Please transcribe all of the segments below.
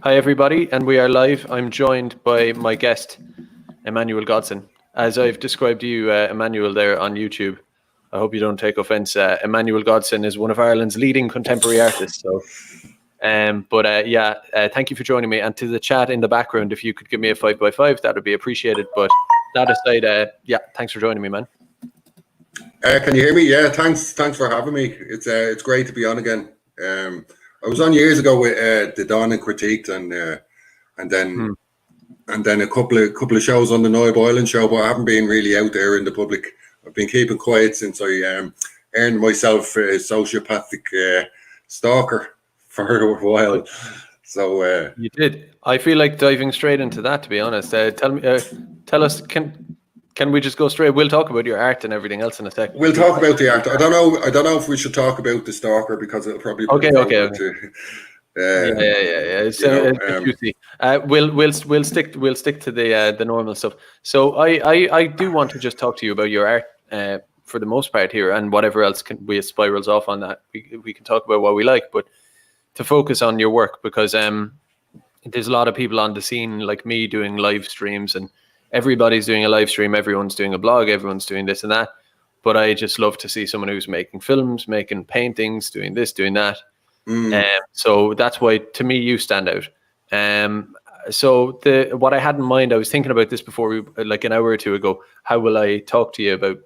Hi everybody, and we are live. I'm joined by my guest, Immanual Godson. As I've described to you, Immanual, there on YouTube, I hope you don't take offense. Immanual Godson is one of Ireland's leading contemporary artists. So, thank you for joining me. And to the chat in the background, if you could give me a 5x5, that would be appreciated. But that aside, thanks for joining me, man. Can you hear me? Yeah, thanks for having me. It's great to be on again. I was on years ago with the Dawn and Critiqued, and then a couple of shows on the Noib Island show, but I haven't been really out there in the public. I've been keeping quiet since I earned myself a sociopathic stalker for a while. So you did. I feel like diving straight into that, to be honest. Tell us, can we just go straight? We'll talk about your art and everything else in a second. We'll talk about the art. I don't know if we should talk about the stalker because it'll probably okay. We'll stick to the normal stuff. So I do want to just talk to you about your art for the most part here, and whatever else we spirals off on that. We can talk about what we like, but to focus on your work, because there's a lot of people on the scene like me doing live streams, and everybody's doing a live stream, everyone's doing a blog, everyone's doing this and that. But I just love to see someone who's making films, making paintings, doing this, doing that. So that's why, to me, you stand out. So what I had in mind, I was thinking about this before, like an hour or two ago, how will I talk to you about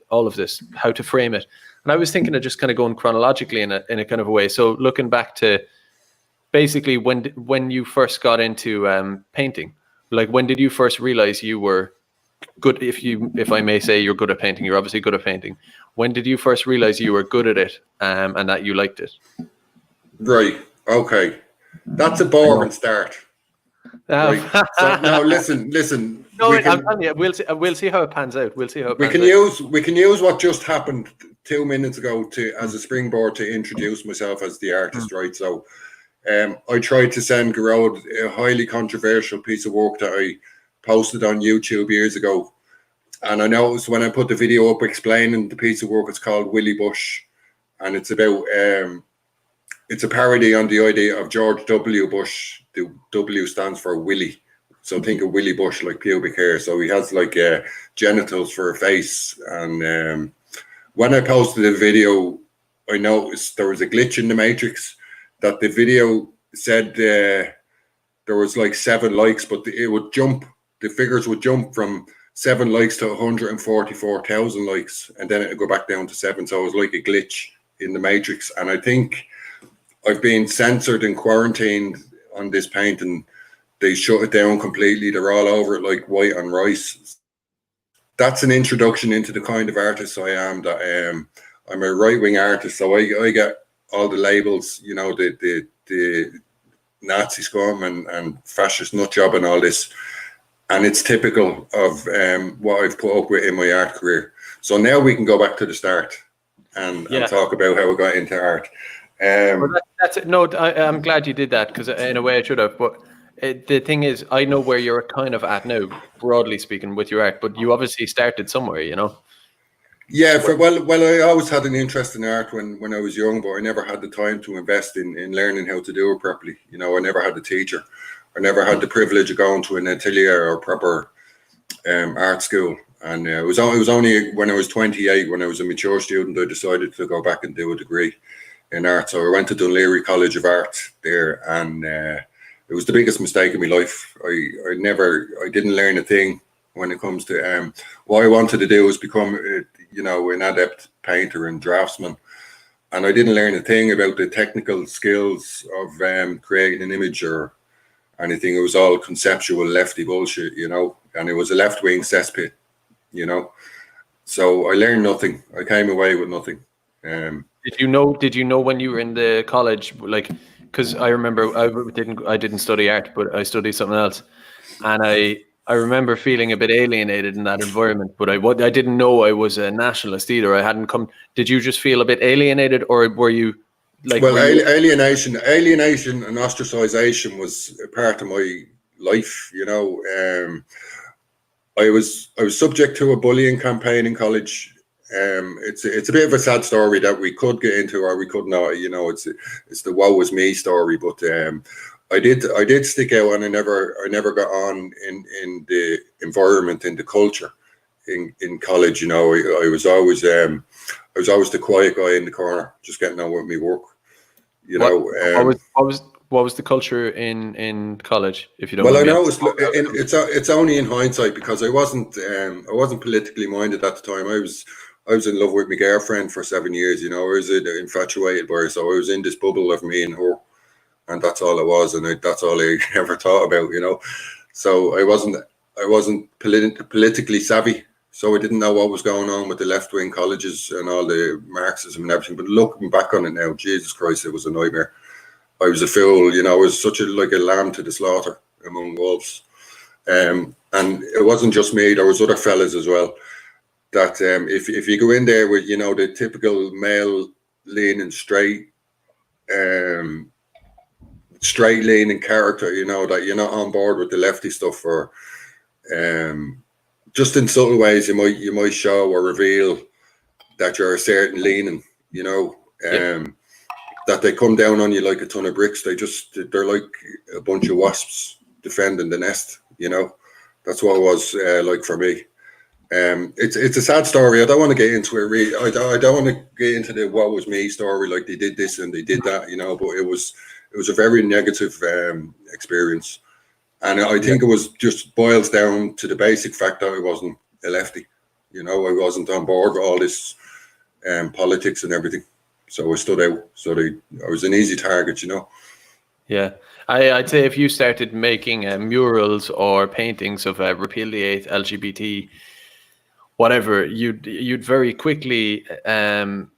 all of this, how to frame it. And I was thinking of just kind of going chronologically in a kind of a way. So looking back to basically when you first got into painting, like when did you first realize you were good? If I may say, you're good at painting. You're obviously good at painting. When did you first realize you were good at it and that you liked it? Right. Okay. That's a boring start. Right. So now listen. No, I'm telling you, we'll see how it pans out. We'll see how it pans out. We can use what just happened 2 minutes ago as a springboard to introduce myself as the artist, right? So I tried to send Garrod a highly controversial piece of work that I posted on YouTube years ago. And I noticed when I put the video up explaining the piece of work, it's called Willie Bush. And it's about, it's a parody on the idea of George W. Bush. The W stands for Willie. So think of Willie Bush like pubic hair. So he has like genitals for a face. And when I posted the video, I noticed there was a glitch in the matrix. That the video said there was like 7 likes, but it would jump, the figures would jump from 7 likes to 144,000 likes, and then it would go back down to 7. So it was like a glitch in the matrix. And I think I've been censored and quarantined on this painting. They shut it down completely. They're all over it like white on rice. That's an introduction into the kind of artist I am. That I'm a right-wing artist, so I get all the labels, you know, the Nazi scum and fascist nutjob and all this. And it's typical of what I've put up with in my art career. So now we can go back to the start and talk about how I got into art. That's it. No, I'm glad you did that, because in a way I should have. But the thing is, I know where you're kind of at now, broadly speaking, with your art. But you obviously started somewhere, you know. Yeah, well, I always had an interest in art when I was young, but I never had the time to invest in learning how to do it properly. You know, I never had a teacher. I never had the privilege of going to an atelier or proper art school. And it was only when I was 28, when I was a mature student, I decided to go back and do a degree in art. So I went to Dunleary College of Art there, and it was the biggest mistake in my life. I didn't learn a thing when it comes to what I wanted to do was become, an adept painter and draftsman. And I didn't learn a thing about the technical skills of creating an image or anything. It was all conceptual lefty bullshit, you know, and it was a left-wing cesspit, you know. So I learned nothing. I came away with nothing. Did you know when you were in the college, like, because I remember I didn't study art, but I studied something else, and I remember feeling a bit alienated in that environment, but I didn't know I was a nationalist either. I hadn't come. Did you just feel a bit alienated, or were you like? Well, alienation and ostracization was a part of my life. You know, I was subject to a bullying campaign in college. It's a bit of a sad story that we could get into or we could not. You know, it's the woe is me story. But I did stick out, and I never got on in the environment, in the culture in college. You know, I was always the quiet guy in the corner, just getting on with my work. You What know, what was the culture in college, if you don't well, mind I me know asking? it's only in hindsight, because I wasn't politically minded at the time. I was in love with my girlfriend for 7 years. You know, I was infatuated by her, so I was in this bubble of me and her, and that's all it was, and that's all I ever thought about. You know, so I wasn't politically savvy, so I didn't know what was going on with the left wing colleges and all the Marxism and everything. But looking back on it now, Jesus Christ, it was a nightmare. I was a fool, you know. I was such a lamb to the slaughter among wolves. And it wasn't just me; there was other fellas as well. That if you go in there with, you know, the typical male leaning um, straight leaning character, you know, that you're not on board with the lefty stuff, or just in subtle ways you might show or reveal that you're a certain leaning, you know. That they come down on you like a ton of bricks. They're like a bunch of wasps defending the nest, you know. That's what it was like for me. It's a sad story. I don't want to get into it really. I don't want to get into the what was me story, like they did this and they did that, you know. But it was a very negative experience, and I think it was just boils down to the basic fact that I wasn't a lefty. You know, I wasn't on board with all this politics and everything. So I stood out. So I was an easy target, you know. Yeah, I'd say if you started making murals or paintings of repudiate LGBT, whatever, you'd very quickly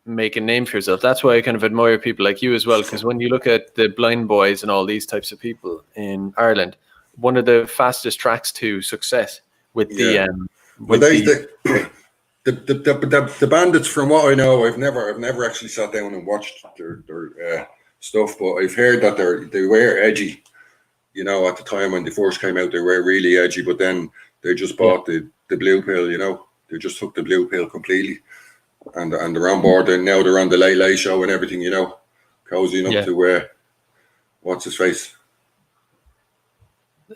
make a name for yourself. That's why I kind of admire people like you as well, because when you look at the blind boys and all these types of people in Ireland, one of the fastest tracks to success with the bandits, from what I know, I've never actually sat down and watched their stuff, but I've heard that they were edgy. You know, at the time when they first came out, they were really edgy, but then they just bought the blue pill. You know, they just took the blue pill completely, and they're on board. And now they're on the Late Late Show and everything. You know, cozying up to what's his face.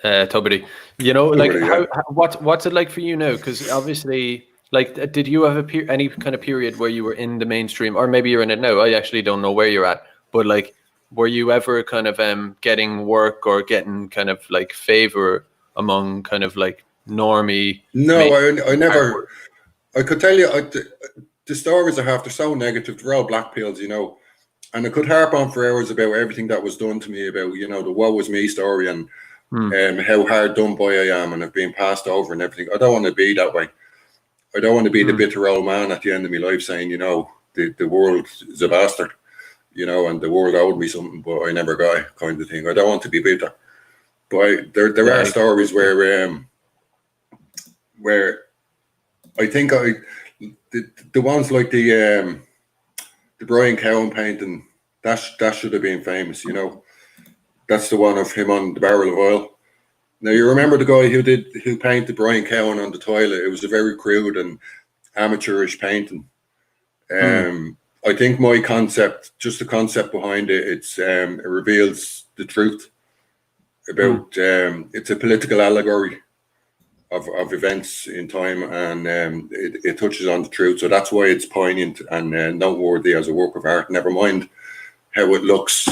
Tubridy. You know, like Tubridy, what's it like for you now? Because obviously, like, did you have any kind of period where you were in the mainstream, or maybe you're in it now? I actually don't know where you're at, but like, were you ever kind of getting work or getting kind of like favor among kind of like normie? No, I never. I could tell you the stories I have. They're so negative. They're all black pills, you know. And I could harp on for hours about everything that was done to me, about, you know, the what was me story, and how hard done by I am, and I've been passed over and everything. I don't want to be that way. I don't want to be the bitter old man at the end of my life saying, you know, the world is a bastard, you know, and the world owed me something, but I never got it, kind of thing. I don't want to be bitter. But there are stories where I think the ones like the Brian Cowan painting, that should have been famous, you know. That's the one of him on the barrel of oil. Now, you remember the guy who painted Brian Cowan on the toilet? It was a very crude and amateurish painting. I think my concept, just the concept behind it, it reveals the truth about it's a political allegory of events in time, and it touches on the truth. So that's why it's poignant and noteworthy as a work of art. Never mind how it looks,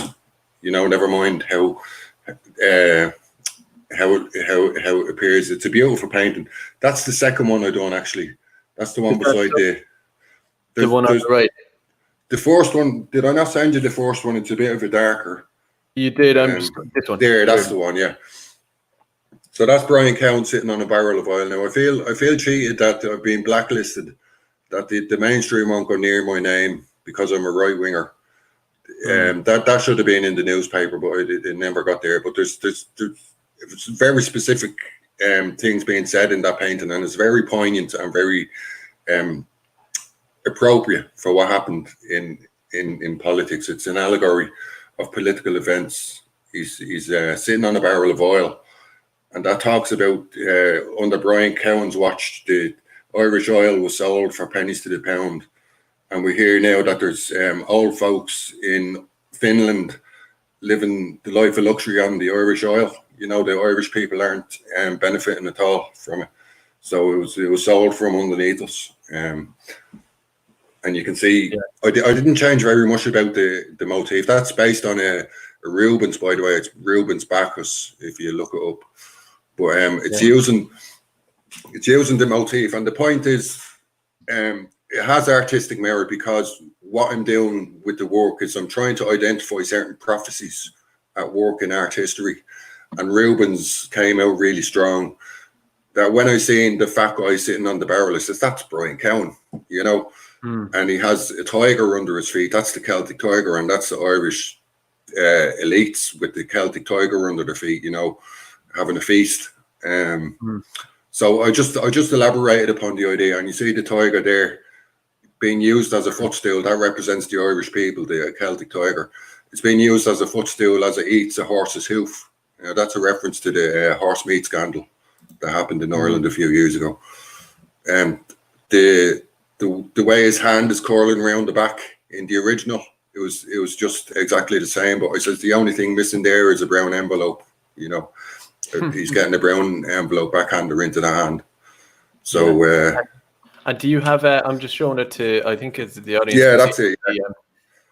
you know. Never mind how it appears. It's a beautiful painting. That's the second one I done, actually. That's the one beside the one on the right. The first one. Did I not send you the first one? It's a bit of a darker. You did. This one. There, that's the one. Yeah. So that's Brian Cowan sitting on a barrel of oil. Now I feel cheated that I've been blacklisted, that the mainstream won't go near my name because I'm a right winger. That should have been in the newspaper, but it never got there. But there's very specific things being said in that painting, and it's very poignant and very appropriate for what happened in politics. It's an allegory of political events. He's sitting on a barrel of oil, and that talks about under Brian Cowan's watch, the Irish oil was sold for pennies to the pound. And we hear now that there's old folks in Finland living the life of luxury on the Irish oil. You know, the Irish people aren't benefiting at all from it. So it was sold from underneath us. And you can see, I didn't change very much about the motif. That's based on a Rubens, by the way. It's Rubens Bacchus, if you look it up. But it's using the motif, and the point is, it has artistic merit because what I'm doing with the work is I'm trying to identify certain prophecies at work in art history, and Rubens came out really strong. That when I seen the fat guy sitting on the barrel, I says, that's Brian Cowan, you know. And he has a tiger under his feet. That's the Celtic tiger, and that's the Irish elites with the Celtic tiger under their feet, you know, having a feast. So I just elaborated upon the idea, and you see the tiger there being used as a footstool. That represents the Irish people, the Celtic tiger. It's being used as a footstool as it eats a horse's hoof. That's a reference to the horse meat scandal that happened in Ireland a few years ago. The way his hand is curling around the back in the original, it was just exactly the same. But I says the only thing missing there is a brown envelope. You know, he's getting a brown envelope backhander into the hand. So, and do you have? I'm just showing it to. I think it's the audience. Yeah, that's it.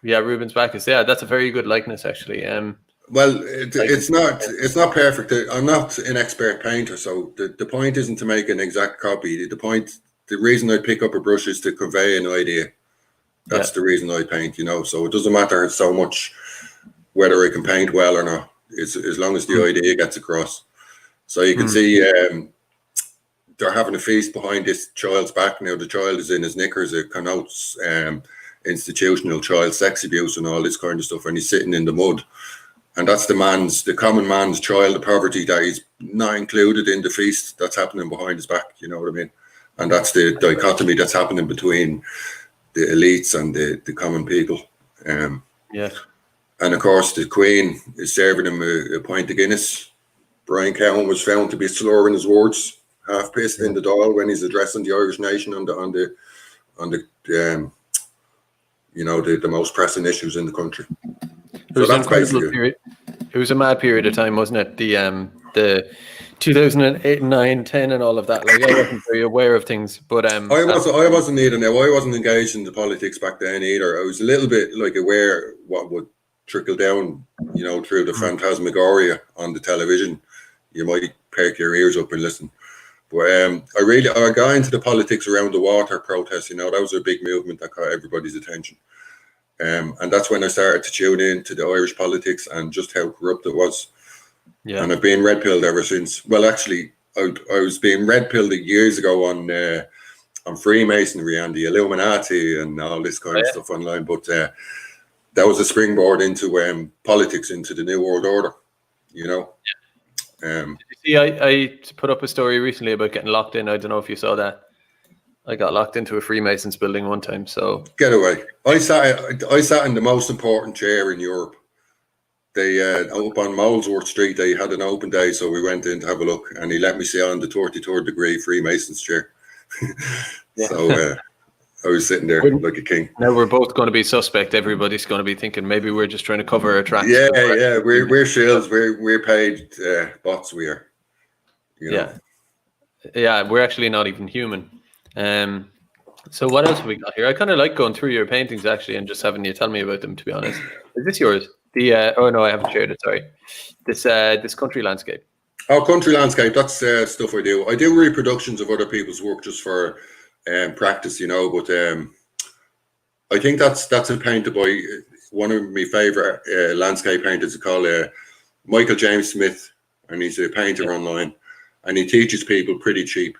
Yeah, Rubens Bacchus. Yeah, that's a very good likeness, actually. Well, it's not perfect. I'm not an expert painter, so the point isn't to make an exact copy. The reason I pick up a brush is to convey an idea. That's the reason I paint, you know. So it doesn't matter so much whether I can paint well or not. It's as long as the idea gets across. So you can see they're having a feast behind this child's back. Now the child is in his knickers. It connotes institutional child sex abuse and all this kind of stuff. And he's sitting in the mud. And that's the common man's child of poverty that is not included in the feast that's happening behind his back. You know what I mean? And that's the dichotomy that's happening between the elites and the common people. And of course, the Queen is serving him a pint of Guinness. Brian Cowan was found to be slurring his words, half pissed in the Dáil when he's addressing the Irish nation on the you know, the most pressing issues in the country. It was an incredible period. It was a mad period of time, wasn't it? The 2008, 9, 10 and all of that. Like, I wasn't very aware of things, but I wasn't either. Now, I wasn't engaged in the politics back then either. I was a little bit like aware what would trickle down, you know, through the phantasmagoria on the television. You might perk your ears up and listen. But I got into the politics around the water protests. You know, that was a big movement that caught everybody's attention. And that's when I started to tune in to the Irish politics and just how corrupt it was. Yeah. And I've been red pilled ever since. Well, actually, I was being red pilled years ago on Freemasonry and the Illuminati and all this kind of stuff online. But that was a springboard into politics, into the New World Order, you know. Did you see, I put up a story recently about getting locked in. I don't know if you saw that. I got locked into a Freemasons building one time. So get away. I sat in the most important chair in Europe. They up on Molesworth Street, they had an open day, so we went in to have a look, and he let me sit on the 33rd degree Freemasons chair. So I was sitting there like a king. Now we're both going to be suspect. Everybody's going to be thinking maybe we're just trying to cover our tracks. Yeah, we're shields. We're paid bots. We are. You know? Yeah. We're actually not even human. So what else have we got here? I kind of like going through your paintings actually, and just having you tell me about them. To be honest, is this yours? Oh no, I haven't shared it. Sorry. This country landscape. Oh, country landscape. That's stuff I do. I do reproductions of other people's work just for practice, you know. But I think that's a painted by one of my favorite landscape painters called Michael James Smith, and he's a painter online, and he teaches people pretty cheap.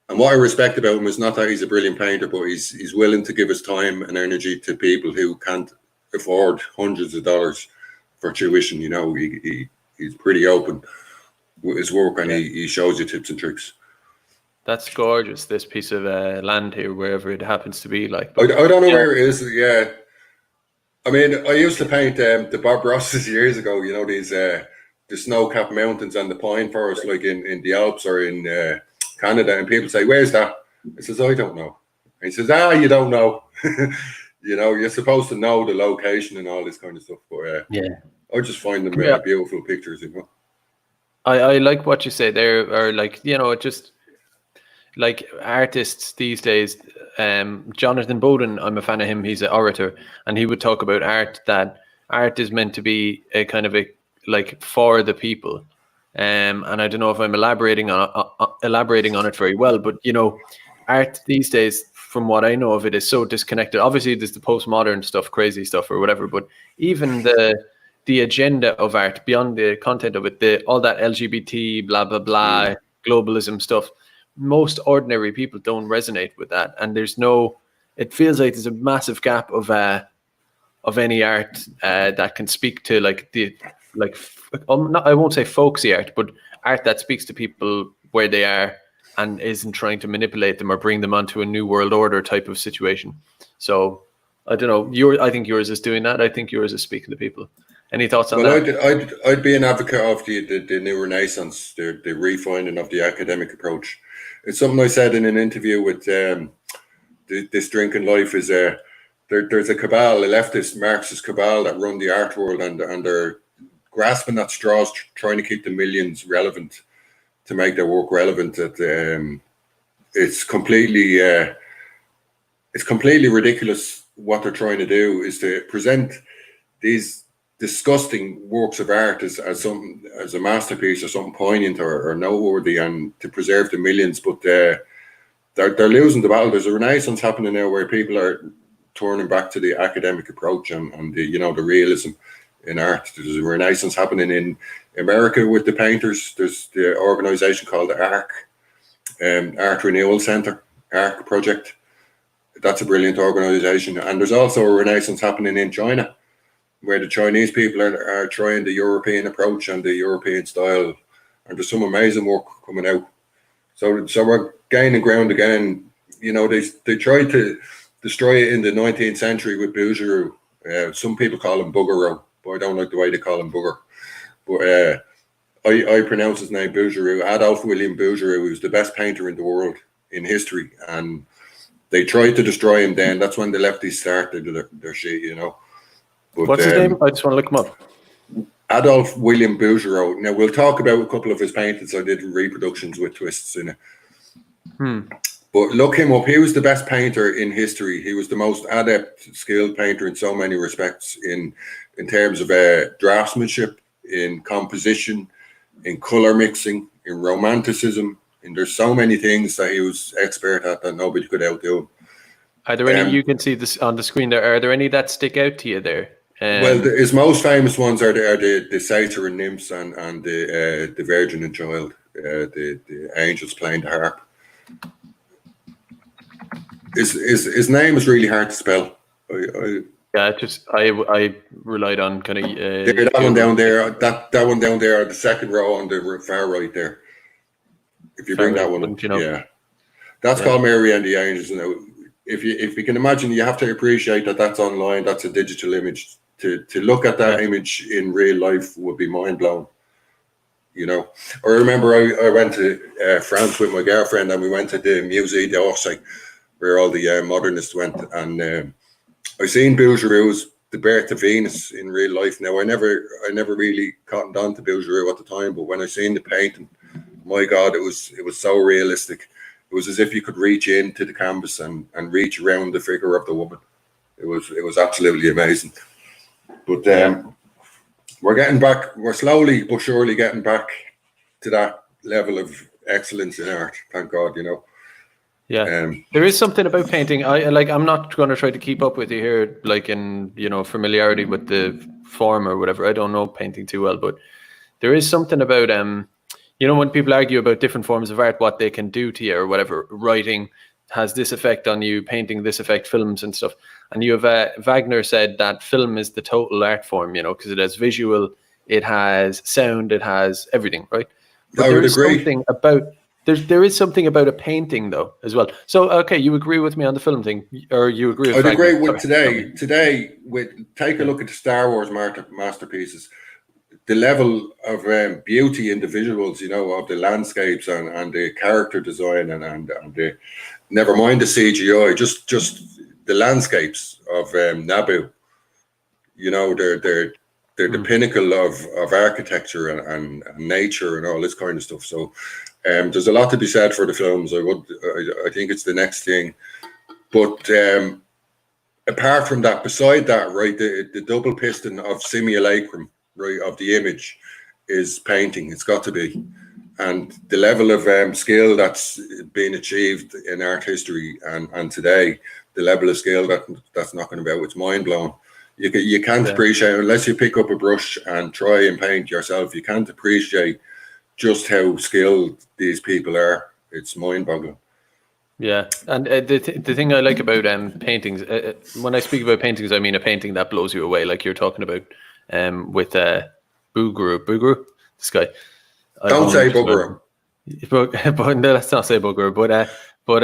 And what I respect about him is not that he's a brilliant painter, but he's willing to give his time and energy to people who can't afford hundreds of dollars for tuition. You know, he's pretty open with his work, and he shows you tips and tricks. That's gorgeous, this piece of land here, wherever it happens to be. Like, I don't know where it is. Yeah, I mean, I used to paint the Bob Rosses years ago. You know, these the snow-capped mountains and the pine forest, like in the Alps or in Canada, and people say, "Where's that?" I says, "I don't know." And he says, "You don't know." You know, you're supposed to know the location and all this kind of stuff. But I just find them Yeah. beautiful pictures, you know. I like what you say there, or like, it just like artists these days. Jonathan Bowden, I'm a fan of him. He's an orator, and he would talk about art, that art is meant to be a kind of a like for the people. And I don't know if I'm elaborating on it very well, but art these days, from what I know of it, is so disconnected. Obviously, there's the postmodern stuff, crazy stuff, or whatever, but even the agenda of art beyond the content of it, all that LGBT blah blah blah globalism stuff, most ordinary people don't resonate with that, and it feels like there's a massive gap of any art that can speak to I won't say folksy art, but art that speaks to people where they are and isn't trying to manipulate them or bring them onto a new world order type of situation. So I don't know. I think yours is doing that. I think yours is speaking to people. Any thoughts on that? Well, I'd be an advocate of the new renaissance, the refining of the academic approach. It's something I said in an interview with This Drinking Life. Is there's a cabal, a leftist Marxist cabal that run the art world, and they're grasping at straws, trying to keep the millions relevant, to make their work relevant. That it's completely ridiculous. What they're trying to do is to present these disgusting works of art as a masterpiece or something poignant or noteworthy, and to preserve the millions. But they're losing the battle. There's a renaissance happening now where people are turning back to the academic approach and the the realism in art. There's a renaissance happening in America with the painters. There's the organization called the Art Renewal Center, ARC project. That's a brilliant organization. And there's also a renaissance happening in China, where the Chinese people are trying the European approach and the European style, and there's some amazing work coming out. So we're gaining ground again. They tried to destroy it in the 19th century with Bouguereau. Some people call him Bouguereau, but I don't like the way they call him Booger. But I pronounce his name Bouguereau. Adolf William Bouguereau, who's the best painter in the world in history, and they tried to destroy him. Then that's when the lefties started their shit, But, what's his name? I just want to look him up. Adolf William Bouguereau. Now, we'll talk about a couple of his paintings. I did reproductions with twists in it. But look him up. He was the best painter in history. He was the most adept, skilled painter in so many respects, in terms of draftsmanship, in composition, in color mixing, in romanticism. And there's so many things that he was expert at that nobody could outdo him. Are there any you can see this on the screen there? Are there any that stick out to you there? Well, his most famous ones are the satyr and nymphs and the Virgin and Child, the angels playing the harp. His name is really hard to spell. I relied on kind of that one down there. That one down there, the second row on the far right there. If you bring that one up, that's called Mary and the Angels. If you can imagine, you have to appreciate that that's online. That's a digital image. To look at that image in real life would be mind blown. I remember I went to France with my girlfriend, and we went to the Musée d'Orsay, where all the modernists went, and I seen Bouguereau's The Birth of Venus in real life. Now, I never really cottoned on to Bouguereau at the time, but when I seen the painting, my God, it was so realistic. It was as if you could reach into the canvas and reach around the figure of the woman. It was absolutely amazing. But we're getting back. We're slowly but surely getting back to that level of excellence in art. Thank God, Yeah, there is something about painting. I'm not going to try to keep up with you here, like in familiarity with the form or whatever. I don't know painting too well, but there is something about when people argue about different forms of art, what they can do to you or whatever. Writing has this effect on you, painting this effect, films and stuff. And you have Wagner said that film is the total art form, because it has visual, it has sound, it has everything, right? But I would agree. There is something about a painting though as well. So okay, you agree with me on the film thing, or you agree with? I'd agree with today. Take a look at the Star Wars masterpieces. The level of beauty in the visuals, of the landscapes and the character design and the, never mind the CGI, just the landscapes of Naboo. They're they're the pinnacle of architecture and nature and all this kind of stuff. So there's a lot to be said for the films. I think it's the next thing. But apart from that, beside that, right, the double piston of simulacrum, right, of the image is painting. It's got to be. And the level of skill that's been achieved in art history and today, the level of skill that's knocking about, it's mind blowing. You can't appreciate, unless you pick up a brush and try and paint yourself, you can't appreciate just how skilled these people are. It's mind boggling. Yeah, and the thing I like about paintings, when I speak about paintings, I mean a painting that blows you away, like you're talking about with Boogaroo, this guy. Don't say Boogaroo. But no, let's not say Boogaroo. But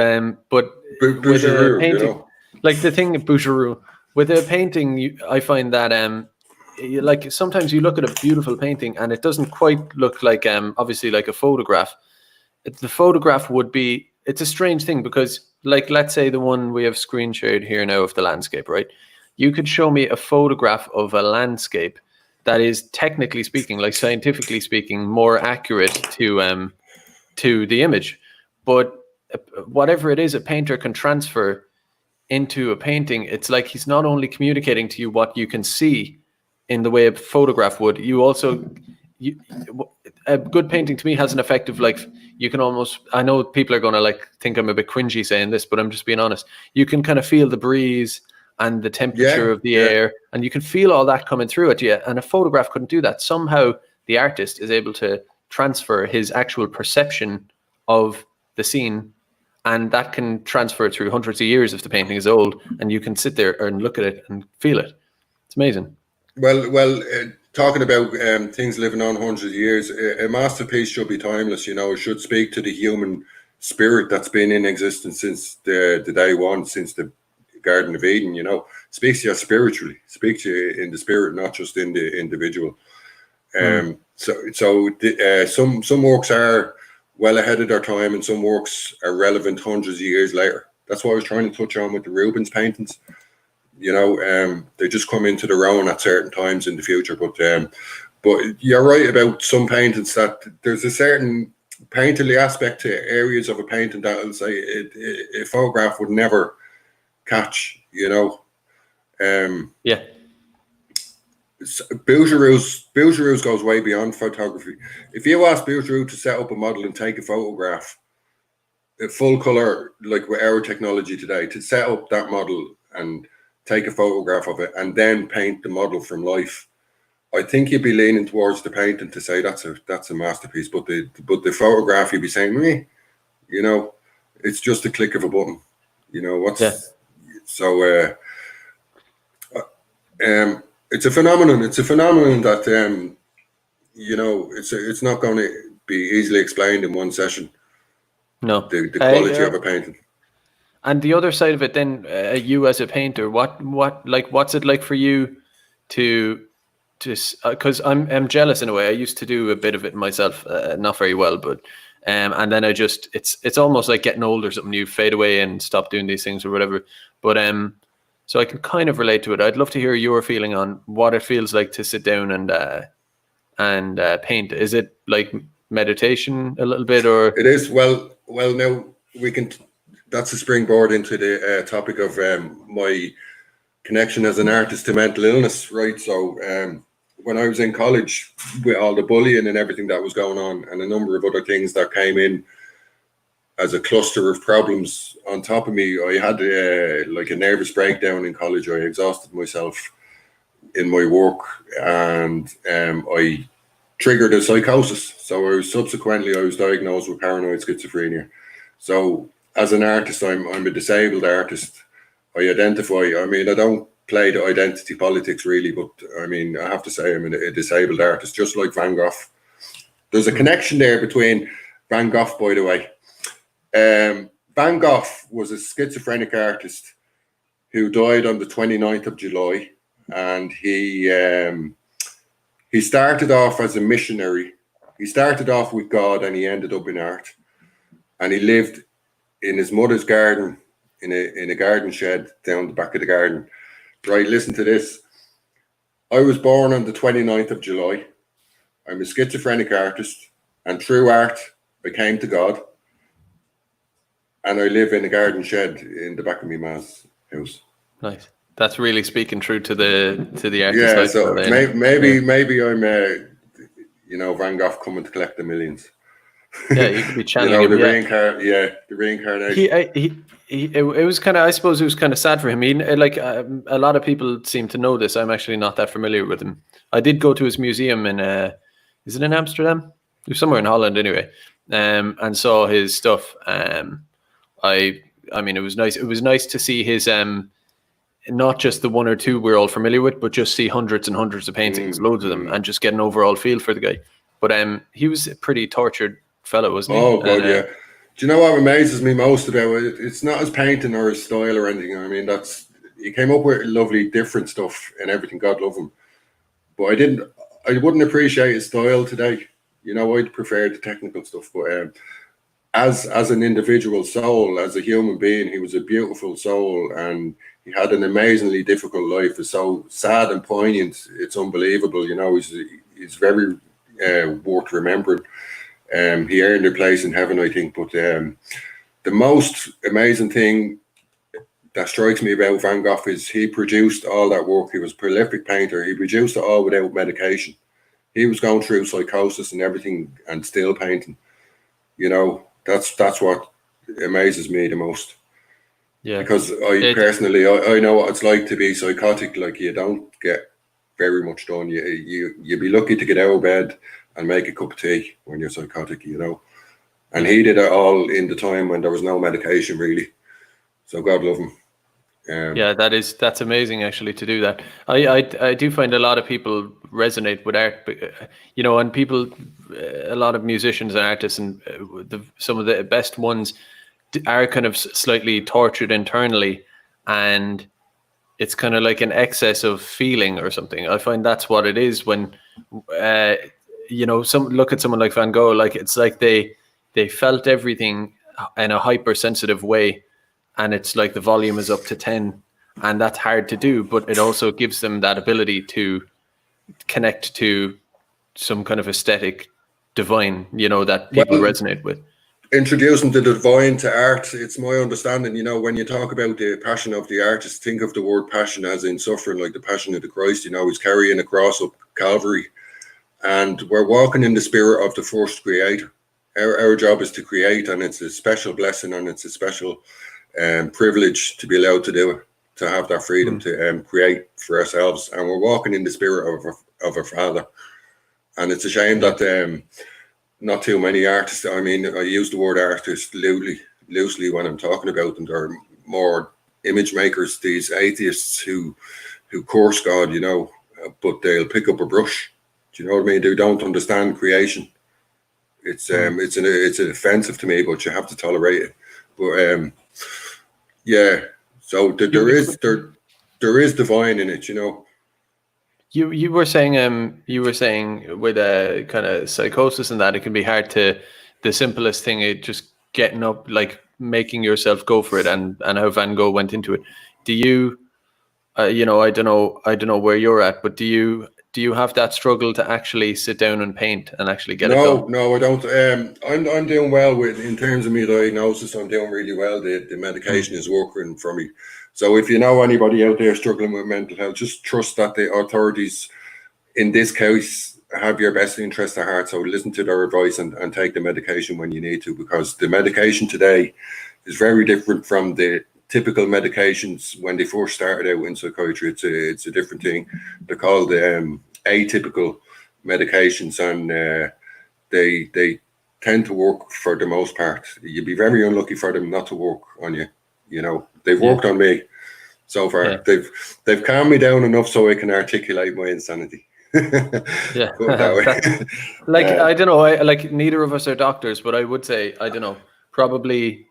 with a painting, like the thing Boucheroo, with a painting, I find that like sometimes you look at a beautiful painting and it doesn't quite look like obviously like a photograph. The photograph would be, it's a strange thing because, like, let's say the one we have screen shared here now of the landscape, right? You could show me a photograph of a landscape that is, technically speaking, like scientifically speaking, more accurate to the image. But whatever it is a painter can transfer into a painting, it's like he's not only communicating to you what you can see in the way a photograph would, you also... a good painting to me has an effect of, like, you can almost, I know people are going to like think I'm a bit cringy saying this, but I'm just being honest. You can kind of feel the breeze and the temperature of the air, and you can feel all that coming through at you. And a photograph couldn't do that. Somehow the artist is able to transfer his actual perception of the scene, and that can transfer through hundreds of years if the painting is old, and you can sit there and look at it and feel it. It's amazing. Well, talking about things living on hundreds of years, a masterpiece should be timeless. You know, it should speak to the human spirit that's been in existence since the day one, since the Garden of Eden. You know, speaks to you spiritually, speaks to you in the spirit, not just in the individual. Some works are well ahead of their time, and some works are relevant hundreds of years later. That's what I was trying to touch on with the Rubens paintings. You know, they just come into their own at certain times in the future. But you're right about some paintings that there's a certain painterly aspect to areas of a painting that will say a photograph would never catch. You know, Boucheroo's goes way beyond photography. If you ask Boucheroo to set up a model and take a photograph, a full color, like with our technology today, to set up that model and take a photograph of it and then paint the model from life, I think you'd be leaning towards the painting to say that's a masterpiece. But the photograph, you'd be saying, me, you know, it's just a click of a button. You know so it's a phenomenon. It's a phenomenon that you know, it's not going to be easily explained in one session. No, the quality of a painting. And the other side of it, then, you as a painter, what's it like for you to because I'm jealous in a way. I used to do a bit of it myself, not very well, but and then it's almost like getting old or something. You fade away and stop doing these things or whatever. But so I can kind of relate to it. I'd love to hear your feeling on what it feels like to sit down and paint. Is it like meditation a little bit, or it is? Well, now we can. That's a springboard into the topic of my connection as an artist to mental illness, right? So when I was in college, with all the bullying and everything that was going on, and a number of other things that came in as a cluster of problems on top of me, I had like a nervous breakdown in college. I exhausted myself in my work, and I triggered a psychosis. So I was diagnosed with paranoid schizophrenia. So as an artist, I'm a disabled artist. I don't play the identity politics really, but I mean, I have to say I'm a disabled artist, just like Van Gogh. There's a connection there between Van Gogh, by the way. Van Gogh was a schizophrenic artist who died on the 29th of July, and he started off as a missionary. He started off with God, and he ended up in art. And he lived in his mother's garden, in a garden shed down the back of the garden. Right, listen to this. I was born on the 29th of July. I'm a schizophrenic artist, and through art, I came to God. And I live in a garden shed in the back of my ma's house. Nice. That's really speaking true to the artist Yeah, lifestyle. so Then. maybe I'm, Van Gogh coming to collect the millions. Yeah, you could be channeling him. The The reincarnation. It was kind of, I suppose it was kind of sad for him. A lot of people seem to know this. I'm actually not that familiar with him. I did go to his museum in, is it in Amsterdam? It was somewhere in Holland anyway, and saw his stuff. I mean, it was nice. It was nice to see his, not just the one or two we're all familiar with, but just see hundreds and hundreds of paintings, loads of them, and just get an overall feel for the guy. But he was a pretty tortured fellow, wasn't he? Oh God, yeah. Do you know what amazes me most about it? It's not his painting or his style or anything. I mean, he came up with lovely, different stuff and everything. God love him. But I wouldn't appreciate his style today. I'd prefer the technical stuff. But as an individual soul, as a human being, he was a beautiful soul, and he had an amazingly difficult life. It's so sad and poignant. It's unbelievable. He's very worth remembering. He earned a place in heaven, I think. But the most amazing thing that strikes me about Van Gogh is he produced all that work. He was a prolific painter. He produced it all without medication. He was going through psychosis and everything and still painting. That's what amazes me the most. Yeah. Because personally, I know what it's like to be psychotic. Like, you don't get very much done. You'd be lucky to get out of bed and make a cup of tea when you're psychotic, And he did it all in the time when there was no medication, really. So God love him. Yeah, that's amazing actually to do that. I do find a lot of people resonate with art, and people, a lot of musicians and artists, and some of the best ones are kind of slightly tortured internally, and it's kind of like an excess of feeling or something. I find that's what it is when, look at someone like Van Gogh. Like, it's like they felt everything in a hypersensitive way. And it's like the volume is up to 10, and that's hard to do, but it also gives them that ability to connect to some kind of aesthetic divine, that people resonate with. Introducing the divine to art, it's my understanding, when you talk about the passion of the artist, think of the word passion as in suffering, like the passion of the Christ, he's carrying a cross up Calvary, and we're walking in the spirit of the first creator. Our job is to create, and it's a special blessing, and it's a special privilege to be allowed to do it, to have that freedom to create for ourselves, and we're walking in the spirit of our Father. And it's a shame that not too many artists, I mean, I use the word artist loosely when I'm talking about them. They're more image makers, these atheists who curse God, but they'll pick up a brush. Do you know what I mean? They don't understand creation. It's offensive to me, but you have to tolerate it. But yeah, so there is divine in it, You were saying with a kind of psychosis and that it can be hard to, the simplest thing, it just getting up, like making yourself go for it, and how Van Gogh went into it. Do you, I don't know where you're at, but do you have that struggle to actually sit down and paint and actually get it done? No, I don't. I'm doing well in terms of my diagnosis. I'm doing really well. The medication is working for me. So if you know anybody out there struggling with mental health, just trust that the authorities in this case have your best interest at heart. So listen to their advice and take the medication when you need to, because the medication today is very different from the typical medications when they first started out in psychiatry. It's a different thing. They're called atypical medications, and they tend to work for the most part. You'd be very unlucky for them not to work on you. They've worked on me so far. Yeah. They've calmed me down enough so I can articulate my insanity. Yeah. I don't know. Like, neither of us are doctors, but I would say, I don't know, probably.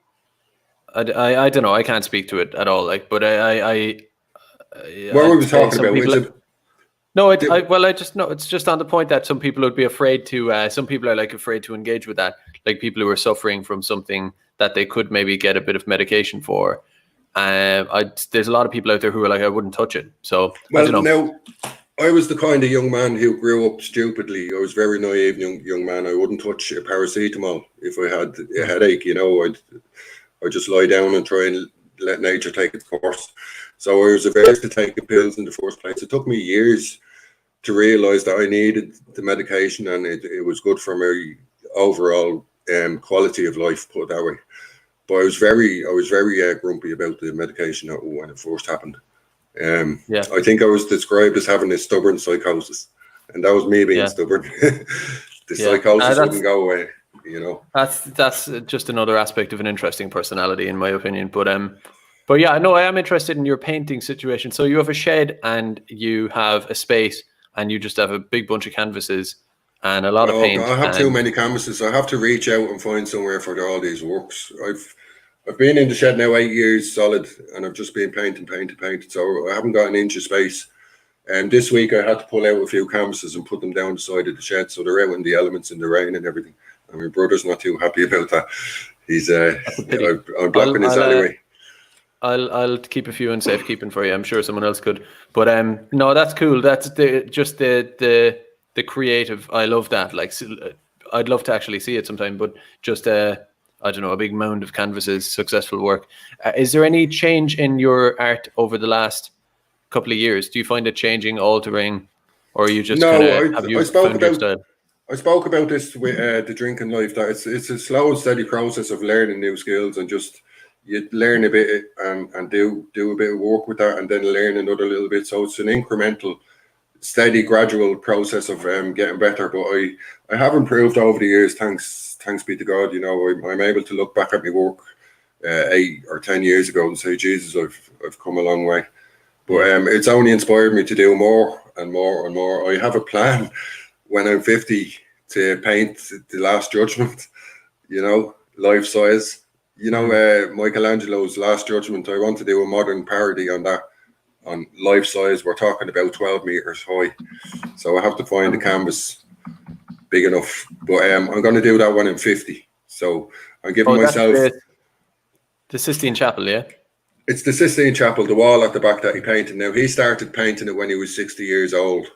I don't know. I can't speak to it at all. Like, but what were we talking about? No, I just know it's just on the point that some people would be afraid to. Some people are afraid to engage with that. Like, people who are suffering from something that they could maybe get a bit of medication for. There's a lot of people out there who are like, I wouldn't touch it. So well, I don't know. Now, I was the kind of young man who grew up stupidly. I was very naive young man. I wouldn't touch a paracetamol if I had a headache. I'd just lie down and try and let nature take its course. So I was averse to taking pills in the first place. It took me years to realize that I needed the medication, and it was good for my overall quality of life, put it that way. But I was very grumpy about the medication when it first happened. I think I was described as having a stubborn psychosis, and that was me being stubborn. The psychosis wouldn't go away. That's just another aspect of an interesting personality, in my opinion. But yeah, no, I am interested in your painting situation. So you have a shed and you have a space, and you just have a big bunch of canvases and a lot of paint. I have too many canvases. I have to reach out and find somewhere for all these works. I've been in the shed now 8 years solid, and I've just been painting. So I haven't got an inch of space. And this week I had to pull out a few canvases and put them down the side of the shed, so they're out in the elements, in the rain and everything. And my brother's not too happy about that. He's I'm blocking his alleyway. I'll keep a few in safekeeping for you. I'm sure someone else could. But no, that's cool. That's the creative. I love that. Like, I'd love to actually see it sometime. But just I don't know, a big mound of canvases, successful work. Is there any change in your art over the last couple of years? Do you find it changing, altering, or are you just found your style? I spoke about this with the drinking life, that it's a slow and steady process of learning new skills, and just you learn a bit and do a bit of work with that, and then learn another little bit. So it's an incremental, steady, gradual process of getting better. But I have improved over the years, thanks be to God. I'm able to look back at my work 8 or 10 years ago and say, Jesus, I've come a long way. But it's only inspired me to do more and more and more. I have a plan when I'm 50 to paint the Last Judgment, life size. Michelangelo's Last Judgment, I want to do a modern parody on that, on life size. We're talking about 12 meters high. So I have to find a canvas big enough. But I'm going to do that when I'm 50. So I'm giving myself... The Sistine Chapel, yeah? It's the Sistine Chapel, the wall at the back that he painted. Now, he started painting it when he was 60 years old.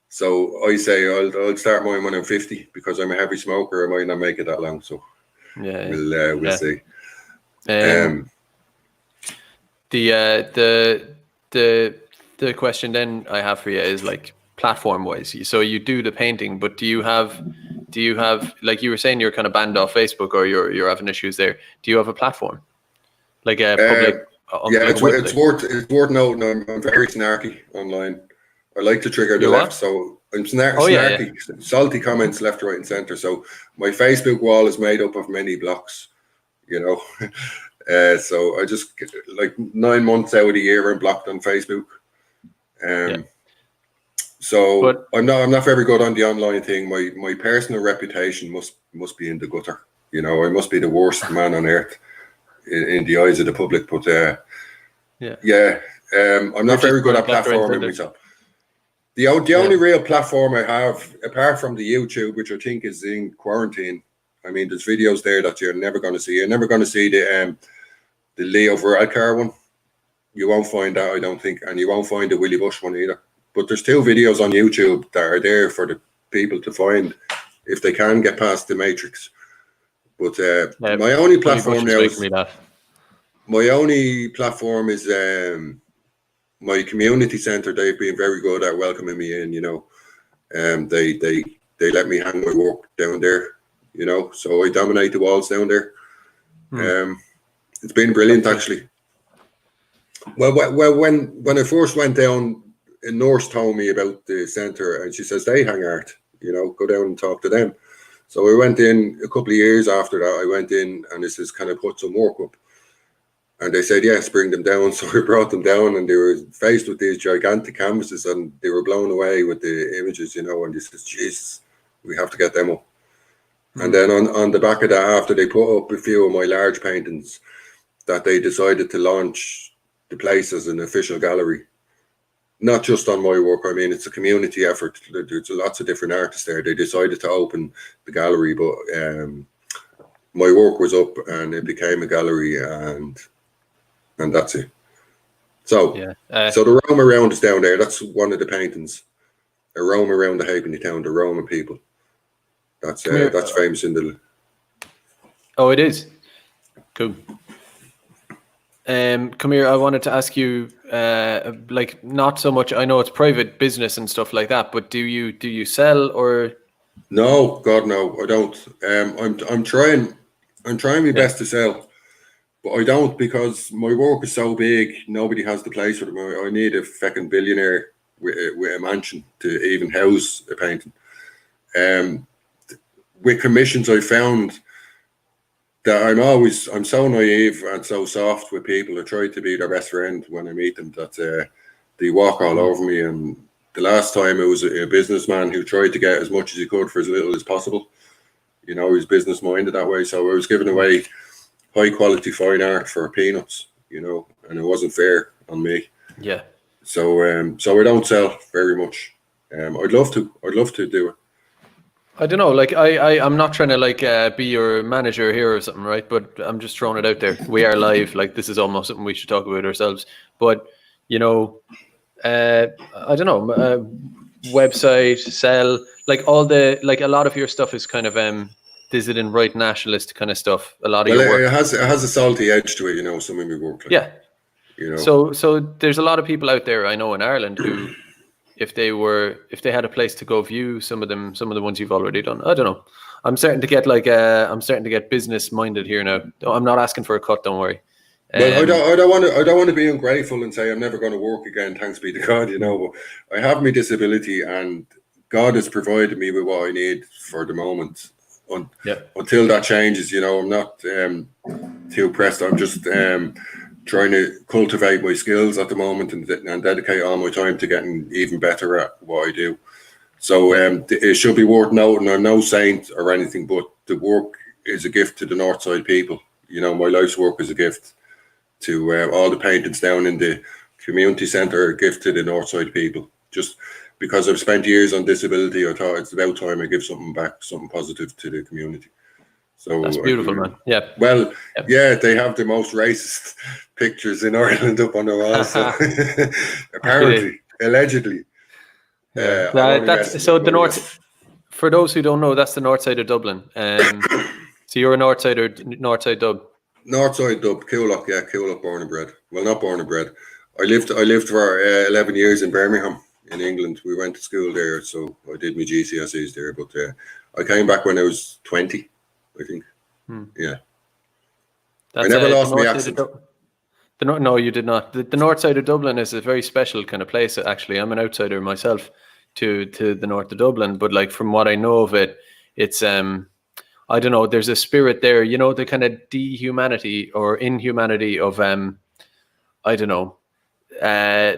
So I say I'll start mine when I'm 50, because I'm a heavy smoker. I might not make it that long. So we'll see. The question then I have for you is, like, platform wise. So you do the painting, but do you have like you were saying, you're kind of banned off Facebook, or you're having issues there? Do you have a platform, like a public? It's worth noting I'm very snarky online. I like to trigger the left, so I'm snarky, salty comments left, right, and center. So my Facebook wall is made up of many blocks, so I just, like, 9 months out of the year I'm blocked on Facebook. So I'm not very good on the online thing. My personal reputation must be in the gutter. I must be the worst man on earth in the eyes of the public. But I'm not very good at platforming myself. The only real platform I have, apart from the YouTube, which I think is in quarantine, I mean, there's videos there that you're never going to see. You're never going to see the Leo Varadkar one. You won't find that, I don't think, and you won't find the Willie Bush one either. But there's 2 videos on YouTube that are there for the people to find if they can get past the matrix. But my only platform now is my community centre. They've been very good at welcoming me in. They let me hang my work down there. So I dominate the walls down there. It's been brilliant, actually. Well, when I first went down, a nurse told me about the centre, and she says they hang art. Go down and talk to them. So I went in a couple of years after that. I went in, and this is kind of put some work up. And they said, yes, bring them down. So I brought them down, and they were faced with these gigantic canvases, and they were blown away with the images, and they said, Jesus, we have to get them up. And then on the back of that, after they put up a few of my large paintings, that they decided to launch the place as an official gallery. Not just on my work. I mean, it's a community effort. There's lots of different artists there. They decided to open the gallery, but my work was up, and it became a gallery, and that's it. So, Yeah. so the Rome around is down there. That's one of the paintings. A Rome around the halfpenny town, the Roman people. That's famous in the. Oh, it is. Cool. Come here. I wanted to ask you, like, not so much. I know it's private business and stuff like that, but do you sell or? No, God, no, I don't. I'm trying my best to sell, but I don't because my work is so big. Nobody has the place for them. I need a fucking billionaire with a mansion to even house a painting. With commissions, I found that I'm so naive and so soft with people. I try to be their best friend when I meet them. That they walk all over me. And the last time it was a businessman who tried to get as much as he could for as little as possible. You know, he's business minded that way. So I was giving away high quality fine art for peanuts. You know, and it wasn't fair on me. Yeah. So so I don't sell very much. I'd love to do it. I don't know, like I'm not trying to like be your manager here or something, right? But I'm just throwing it out there. We are live, like this is almost something we should talk about ourselves. But you know, I don't know, website, sell, like all the like a lot of your stuff is kind of is it in right nationalist kind of stuff? A lot of your work. It has a salty edge to it, you know. Some of my work, like, Yeah. you know. So there's a lot of people out there I know in Ireland who. If they had a place to go view some of the ones you've already done. I don't know. I'm starting to get business minded here now. I'm not asking for a cut, don't worry. Well, I don't want to be ungrateful and say I'm never going to work again. Thanks be to God, you know. But I have my disability, and God has provided me with what I need for the moment. Until that changes, you know, I'm not too pressed. I'm just trying to cultivate my skills at the moment and dedicate all my time to getting even better at what I do. So it should be worth noting. I'm no saint or anything, but the work is a gift to the Northside people. You know, my life's work is a gift to all the paintings down in the community centre are a gift to the Northside people. Just because I've spent years on disability, I thought it's about time I give something back, something positive to the community. So that's beautiful, man. Yeah. Well, yeah, they have the most racist pictures in Ireland up on the wall. So apparently, allegedly. Yeah. That's so the north. For those who don't know, that's the north side of Dublin. So you're a north side dub. Northside dub, Coolock, yeah, Coolock, born and bred. Well, not born and bred. I lived for 11 years in Birmingham, in England. We went to school there, so I did my GCSEs there. But I came back when I was 20. I think. Yeah. I never lost my accent. No, you did not. The north side of Dublin is a very special kind of place. Actually, I'm an outsider myself to the north of Dublin, but like from what I know of it, it's I don't know. There's a spirit there, you know, the kind of dehumanity or inhumanity of I don't know,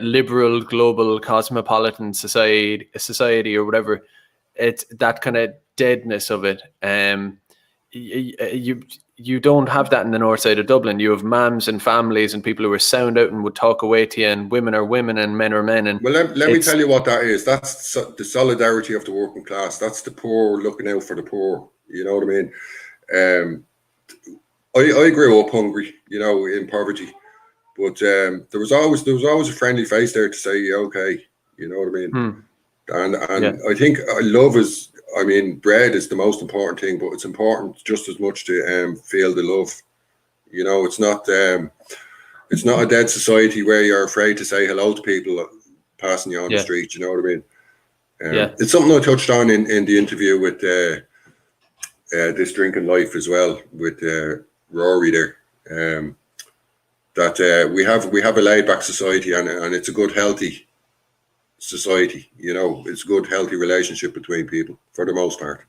liberal, global, cosmopolitan society or whatever. It's that kind of deadness of it. You don't have that in the north side of Dublin. You have mams and families and people who are sound out and would talk away to you, and women are women and men are men. And well, let me tell you what that is. That's the solidarity of the working class. That's the poor looking out for the poor. You know what I mean? I grew up hungry, you know, in poverty, but there was always a friendly face there to say, okay, you know what I mean? And I think love is. I mean, bread is the most important thing, but it's important just as much to feel the love. You know, it's not a dead society where you're afraid to say hello to people passing you on the street. You know what I mean? It's something I touched on in the interview with This Drinking Life as well with Rory there. That we have a laid back society and it's a good healthy society, you know. It's a good healthy relationship between people for the most part,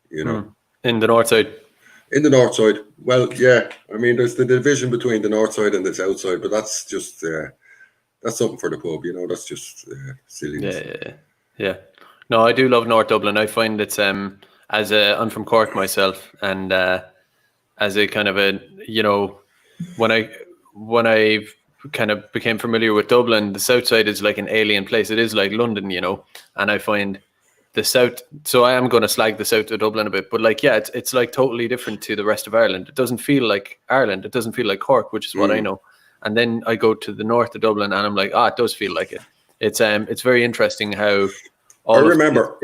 you know. In the north side, well, yeah, I mean there's the division between the north side and the south side, but that's just that's something for the pub, you know. That's just silliness. Yeah. No, I do love North Dublin. I find it's I'm from Cork myself, and as a kind of a, you know, when I kind of became familiar with Dublin, the south side is like an alien place. It is like London, you know, and I find the south, so I am going to slag the south of Dublin a bit, but like, yeah, it's like totally different to the rest of Ireland. It doesn't feel like Ireland. It doesn't feel like Cork, which is what I know. and then I go to the north of Dublin, and I'm like, it does feel like it. It's very interesting how I remember.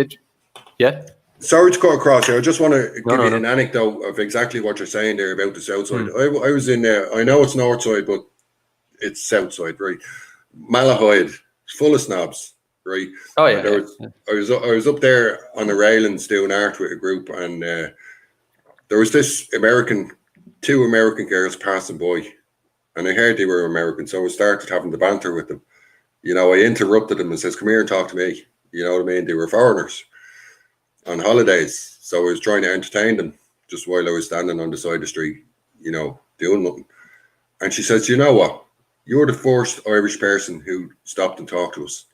Yeah. Sorry to cut across here. I just want to give you No. an anecdote of exactly what you're saying there about the south side. I was in I know it's north side, but it's south side, right? Malahide, full of snobs, right? Oh yeah. I was up there on the railings doing art with a group, and there was this two American girls passing by, and I heard they were American, so I started having the banter with them. You know, I interrupted them and says, "Come here and talk to me." You know what I mean? They were foreigners on holidays, so I was trying to entertain them just while I was standing on the side of the street, you know, doing nothing. And she says, "You know what? You're the first Irish person who stopped and talked to us.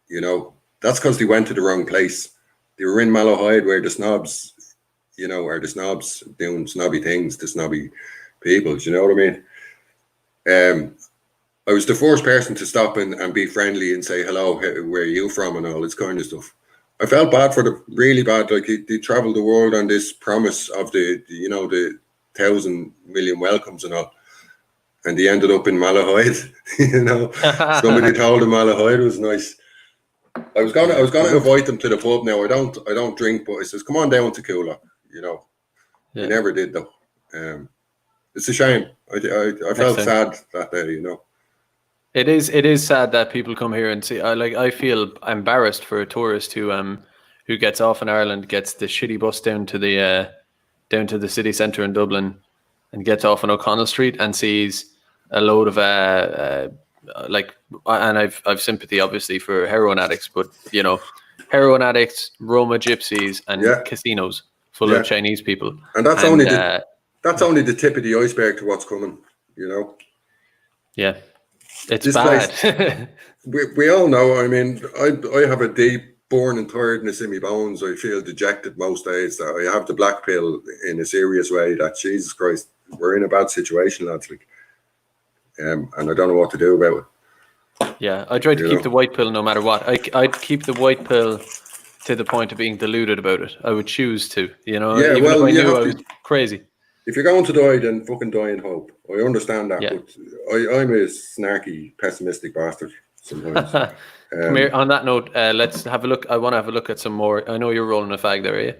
You know, that's because they went to the wrong place. They were in Malahide where the snobs, you know, are the snobs doing snobby things to snobby people. Do you know what I mean? I was the first person to stop and be friendly and say hello, where are you from, and all this kind of stuff. I felt bad for them, really bad. Like they traveled the world on this promise of the 1,000 million welcomes and all, and they ended up in Malahide. You know, somebody told them Malahide was nice. I was gonna invite them to the pub. Now I don't drink, but I says, "Come on down to Coola." You know, I never did though. It's a shame. I felt sad that day. You know. It is sad that people come here and see. I feel embarrassed for a tourist who gets off in Ireland, gets the shitty bus down to the city centre in Dublin, and gets off on O'Connell Street and sees a load of and I've sympathy obviously for heroin addicts, but you know, heroin addicts, Roma gypsies, and casinos full of Chinese people. And that's only the tip of the iceberg to what's coming. You know. Yeah. It's this bad. Place, we all know. I mean, I have a deep born and tiredness in my bones. I feel dejected most days. I have the black pill in a serious way. That Jesus Christ, we're in a bad situation, lads. Like, and I don't know what to do about it. Yeah, I try to keep the white pill no matter what. I'd keep the white pill to the point of being deluded about it. I would choose to, you know, even if I knew I was crazy. If you're going to die, then fucking die in hope. I understand that, but I'm a snarky, pessimistic bastard sometimes. Come here. On that note, let's have a look. I want to have a look at some more. I know you're rolling a fag there, are you?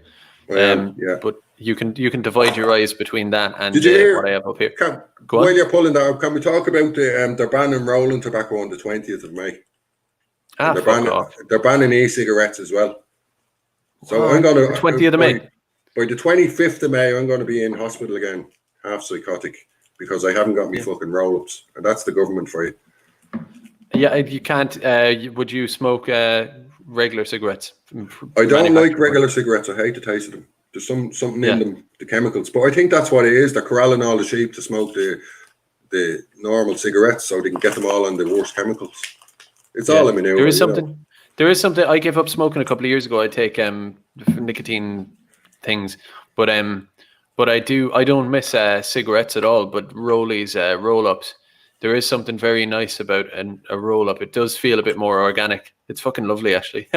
Yeah. But you can divide your eyes between that and what I have up here. While you're pulling that up, can we talk about they're banning rolling tobacco on the 20th of May? They're banning e-cigarettes as well. So I'm going to 20th of May. By the 25th of May, I'm going to be in hospital again, half psychotic, because I haven't got me fucking roll-ups. And that's the government for you. Yeah, you can't. Would you smoke regular cigarettes? I don't like regular cigarettes. I hate the taste of them. There's something in them, the chemicals. But I think that's what it is. They're corralling all the sheep to smoke the normal cigarettes so they can get them all on the worst chemicals. It's all in my new. There is something. I gave up smoking a couple of years ago. I take nicotine things, but I don't miss cigarettes at all, but rollies, roll-ups, there is something very nice about a roll-up. It does feel a bit more organic. It's fucking lovely, actually.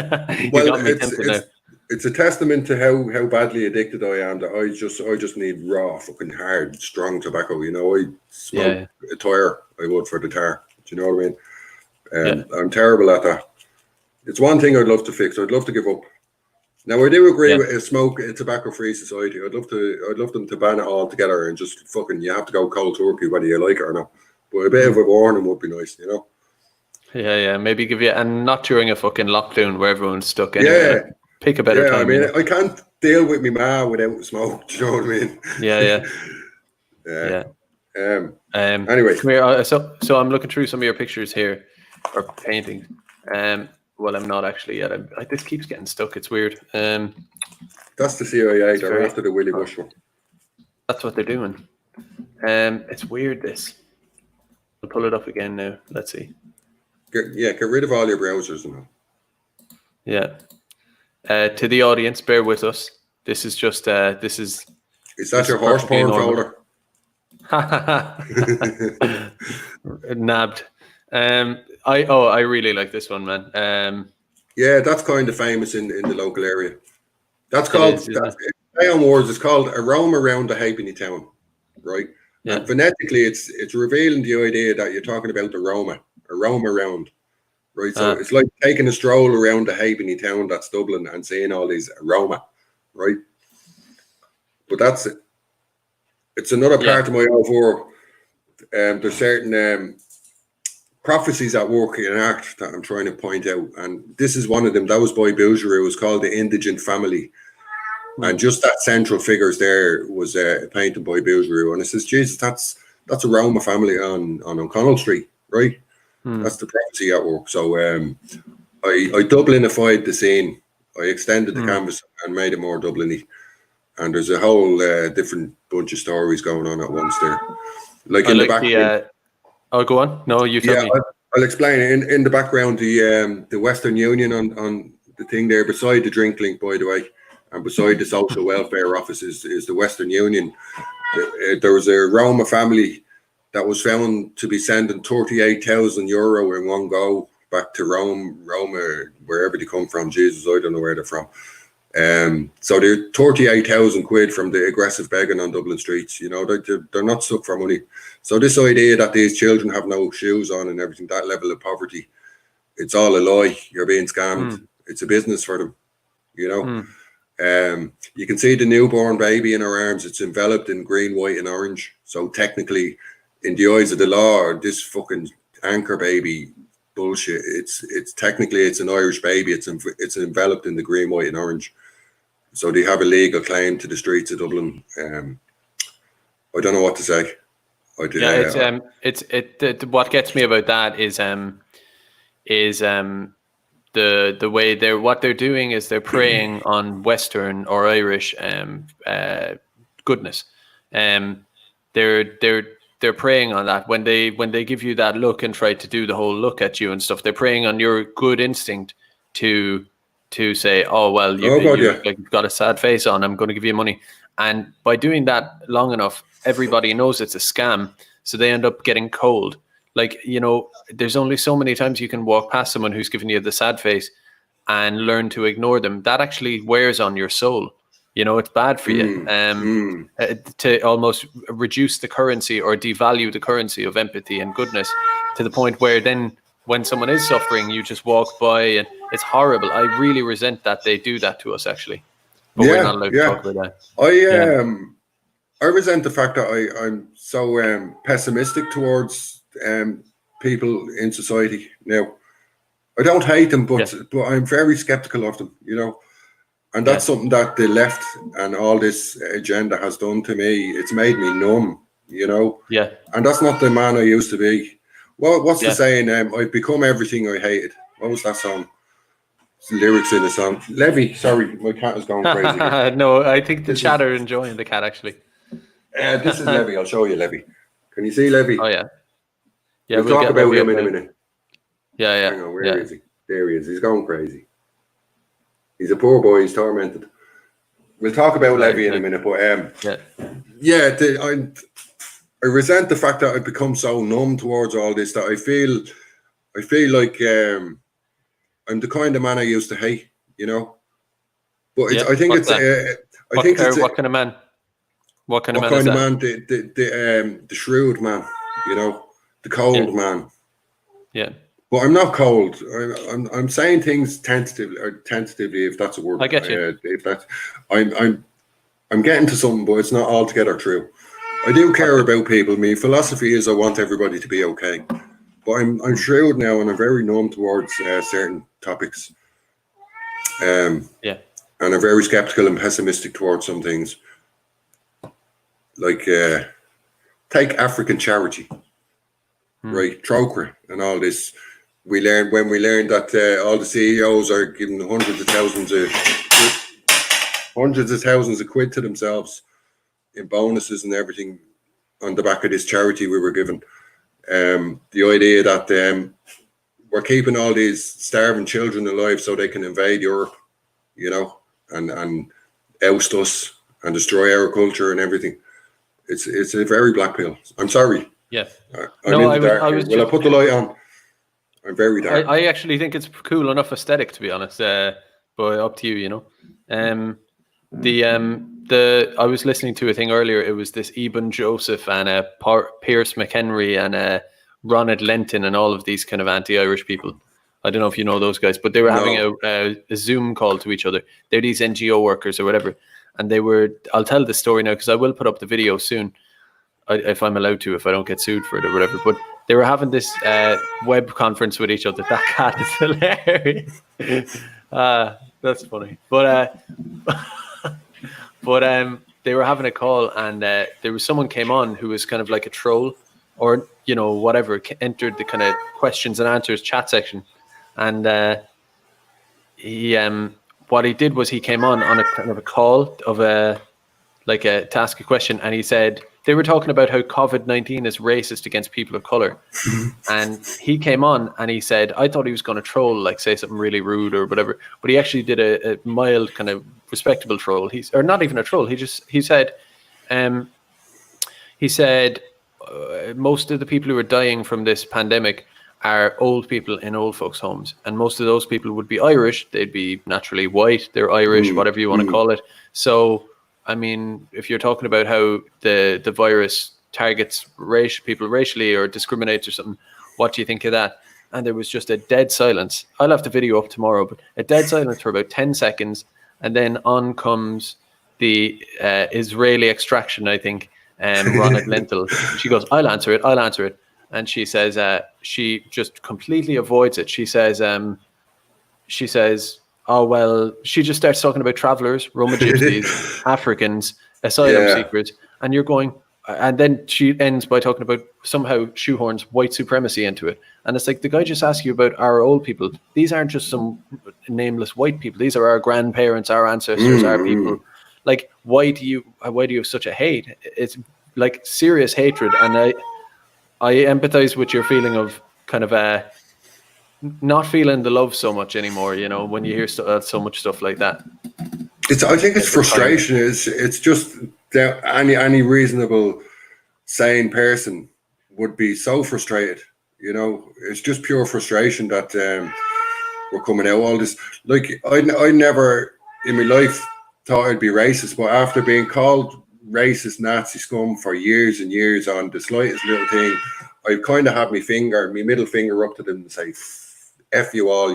It's a testament to how badly addicted I am that I just need raw fucking hard strong tobacco. You know, I smoke a tire I would for the tar. Do you know what I mean? I'm terrible at that. It's one thing I'd love to fix. I'd love to give up. Now I do agree with a tobacco-free society. I'd love them to ban it all together and just fucking you have to go cold turkey whether you like it or not. But a bit of a warning would be nice, you know. Yeah. Maybe give you and not during a fucking lockdown where everyone's stuck in. Yeah. Pick a better time. I mean, I can't deal with me ma without smoke. Do you know what I mean? Yeah. Anyway, come here. So I'm looking through some of your pictures here, or paintings. Well, I'm not actually yet. This keeps getting stuck. It's weird. That's the CIA. They're after the Willie Bush one. That's what they're doing. It's weird. This. I'll pull it up again now. Let's see. Get rid of all your browsers and all. Yeah. To the audience, bear with us. This is just. Is that your horse porn folder? Nabbed. I really like this one, man. Yeah, that's kind of famous in the local area. That's called play on words. It's called A Roam Around the Halfpenny Town, right? Yeah. And phonetically, it's revealing the idea that you're talking about a Roma round, right? So it's like taking a stroll around a halfpenny town that's Dublin and seeing all these Roma, right? But that's it. It's another part of my overall. There's certain prophecies at work in art that I'm trying to point out, and this is one of them. That was by Bougereau. It was called The Indigent Family. And just that central figures there was a painting by Bougereau. And it says, Jesus, that's a Roma family on O'Connell Street, right? That's the prophecy at work. So I Dublinified the scene. I extended the canvas and made it more Dublin-y. And there's a whole different bunch of stories going on at once there. Like in the background. Oh, go on. No, you tell me. I'll explain. In the background, the Western Union on the thing there, beside the drink link, by the way, and beside the social welfare office is the Western Union. There was a Roma family that was found to be sending €38,000 in one go back to Roma, wherever they come from. Jesus, I don't know where they're from. So they're 38,000 quid from the aggressive begging on Dublin streets. You know, they're not stuck for money. So this idea that these children have no shoes on and everything, that level of poverty, it's all a lie. You're being scammed. It's a business for them, you know. You can see the newborn baby in her arms. It's enveloped in green, white, and orange. So technically, in the eyes of the law, this fucking anchor baby bullshit. It's technically it's an Irish baby. It's enveloped in the green, white, and orange. So they have a legal claim to the streets of Dublin. I don't know what to say. What gets me about that is the way they're doing is they're preying on Western or Irish goodness. They're preying on that when they give you that look and try to do the whole look at you and stuff. They're preying on your good instinct to say, oh well, you've got a sad face on, I'm going to give you money. And by doing that long enough, everybody knows it's a scam, so they end up getting cold. Like, you know, there's only so many times you can walk past someone who's giving you the sad face and learn to ignore them. That actually wears on your soul. You know, it's bad for you to almost reduce the currency or devalue the currency of empathy and goodness to the point where then when someone is suffering, you just walk by and it's horrible. I really resent that they do that to us, actually. But we're not allowed to talk about that. I resent the fact that I'm so pessimistic towards people in society now. I don't hate them, but I'm very skeptical of them, you know. And that's something that the left and all this agenda has done to me. It's made me numb, you know. Yeah. And that's not the man I used to be. Well, what's the saying? I've become everything I hated. What was that song? Lyrics in the song. Levy, sorry, my cat is going crazy. No, I think the chat are enjoying the cat, actually. This is Levy. I'll show you Levy. Can you see Levy? Oh, yeah. Yeah, we'll talk about him in a minute. Yeah. Hang on, where is he? There he is. He's going crazy. He's a poor boy. He's tormented. We'll talk about Levy in a minute, but I resent the fact that I've become so numb towards all this that I feel like I'm the kind of man I used to hate, you know. But I think it's what kind of man? What kind of man? The shrewd man, you know, the cold man. Yeah. But I'm not cold. I'm saying things tentatively, if that's a word. I get you. If that's, I'm getting to something, but it's not altogether true. I do care about people. My philosophy is I want everybody to be okay. But I'm shrewd now, and I'm very numb towards certain topics. And I'm very skeptical and pessimistic towards some things. Like take African charity, right? Trochra and all this. We learned that all the CEOs are giving hundreds of thousands of quid to themselves in bonuses and everything on the back of this charity we were given. The idea that we're keeping all these starving children alive so they can invade Europe, you know, and oust us and destroy our culture and everything. It's a very black pill. I'm sorry. Yeah. Will I put the light on? I'm very dark. I actually think it's cool enough aesthetic, to be honest. But up to you, you know. I was listening to a thing earlier. It was this Eben Joseph and Pierce McHenry and Ronald Lenton and all of these kind of anti-Irish people. I don't know if you know those guys, but they were having a Zoom call to each other. They're these NGO workers or whatever, and they were. I'll tell the story now because I will put up the video soon, if I'm allowed to, if I don't get sued for it or whatever. But they were having this web conference with each other. That cat is hilarious. That's funny, but they were having a call, and there was someone came on who was kind of like a troll, or whatever, entered the kind of questions and answers chat section, and he what he did was he came on a kind of a call of to ask a question, and he said they were talking about how COVID-19 is racist against people of color, and he came on and he said, I thought he was going to troll, like say something really rude or whatever, but he actually did a mild kind of respectable troll. Or not even a troll. He said most of the people who are dying from this pandemic are old people in old folks' homes, and most of those people would be Irish. They'd be naturally white. They're Irish, whatever you want to call it. So, I mean, if you're talking about how the virus targets people racially or discriminates or something, what do you think of that? And there was just a dead silence. I'll have the video up tomorrow, but a dead silence for about 10 seconds. And then on comes the Israeli extraction, I think, Ronald Lentil. She goes, I'll answer it. And she says, she just completely avoids it. She says, oh, well, she just starts talking about travelers, Roma gypsies, Africans, asylum seekers. And you're going, and then she ends by talking about somehow shoehorns white supremacy into it. And it's like, the guy just asked you about our old people. These aren't just some nameless white people. These are our grandparents, our ancestors, our people. Like, why do you have such a hate? It's like serious hatred. And I empathize with your feeling of kind of not feeling the love so much anymore, when you hear so much stuff like that. I think it's frustration. It's just that any reasonable, sane person would be so frustrated. It's just pure frustration that we're coming out all this. Like, I never in my life thought I'd be racist, but after being called racist Nazi scum for years and years on the slightest little thing, I kind of had my middle finger up to them and say, F you all,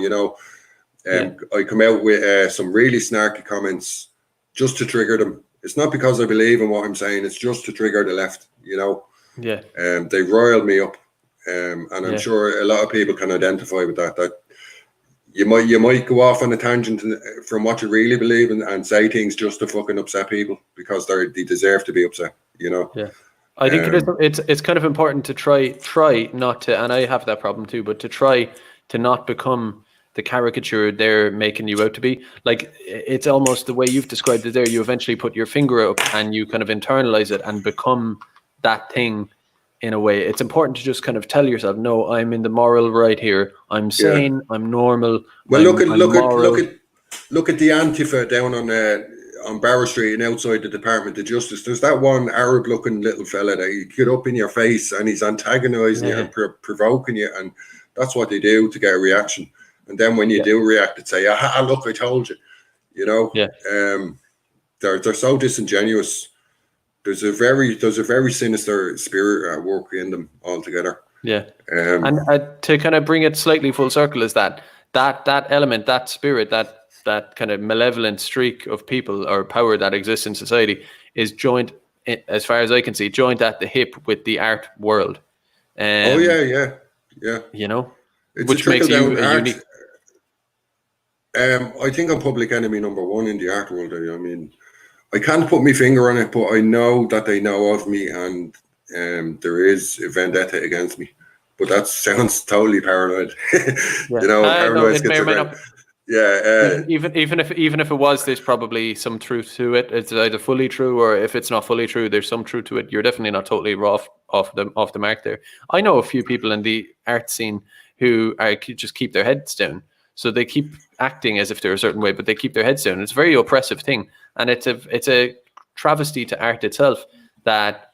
I come out with some really snarky comments just to trigger them. It's not because I believe in what I'm saying, it's just to trigger the left, they roiled me up, and I'm sure a lot of people can identify with that you might go off on a tangent from what you really believe in and say things just to fucking upset people because they deserve to be upset, I think it's kind of important to try not to, and I have that problem too, but to try to not become the caricature they're making you out to be. Like, it's almost the way you've described it there. You eventually put your finger up and you kind of internalize it and become that thing in a way. It's important to just kind of tell yourself, no, I'm in the moral right here. I'm sane. I'm normal. Well, look at the Antifa down on Barrow Street and outside the Department of Justice. There's that one Arab-looking little fella that you get up in your face and he's antagonizing you and provoking you, and that's what they do to get a reaction. And then when you do react, they say, look, I told you. They're so disingenuous. There's a very sinister spirit at work in them altogether. Yeah. And to kind of bring it slightly full circle is that element, that spirit, that kind of malevolent streak of people or power that exists in society is joined, as far as I can see, joined at the hip with the art world. Yeah. It's which makes you unique. I think I'm public enemy number one in the art world. I mean, I can't put my finger on it, but I know that they know of me, and there is a vendetta against me. But that sounds totally paranoid. Paranoid schizophrenia. Even if it was, there's probably some truth to it. It's either fully true, or if it's not fully true, there's some truth to it. You're definitely not totally off the mark there. I know a few people in the art scene who just keep their heads down. So they keep acting as if they're a certain way, but they keep their heads down. It's a very oppressive thing, and it's a travesty to art itself that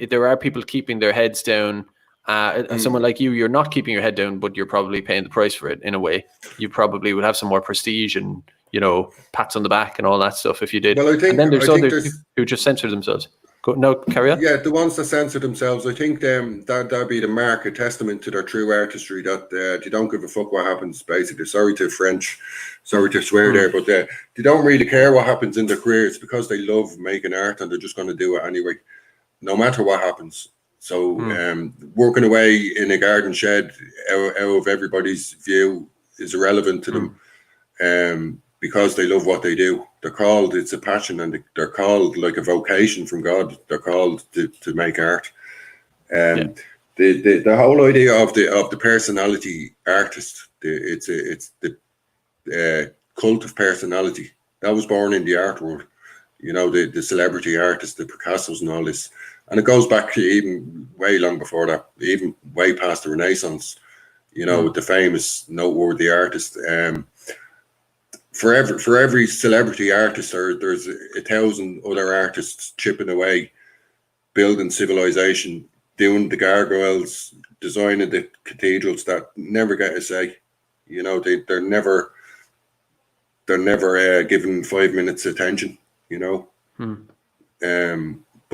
there are people keeping their heads down. Someone like you're not keeping your head down, but you're probably paying the price for it in a way. You probably would have some more prestige, and pats on the back and all that stuff if you did. Well, and then there's others who just censor themselves. No, carry on. Yeah, the ones that censor themselves, I think that'd be the mark, a testament to their true artistry, that they don't give a fuck what happens, basically. Sorry to French, sorry to swear there, but they don't really care what happens in their career. It's because they love making art and they're just going to do it anyway, no matter what happens. So working away in a garden shed out of everybody's view is irrelevant to them, because they love what they do. It's a passion, and they're called like a vocation from God. They're called to make art. The whole idea of the personality artist, it's the cult of personality that was born in the art world. The celebrity artists, the Picassos and all this. And it goes back to even way long before that, even way past the Renaissance, with the famous noteworthy artist. For every celebrity artist, there's 1,000 other artists chipping away, building civilization, doing the gargoyles, designing the cathedrals that never get a say. They're never given 5 minutes attention. But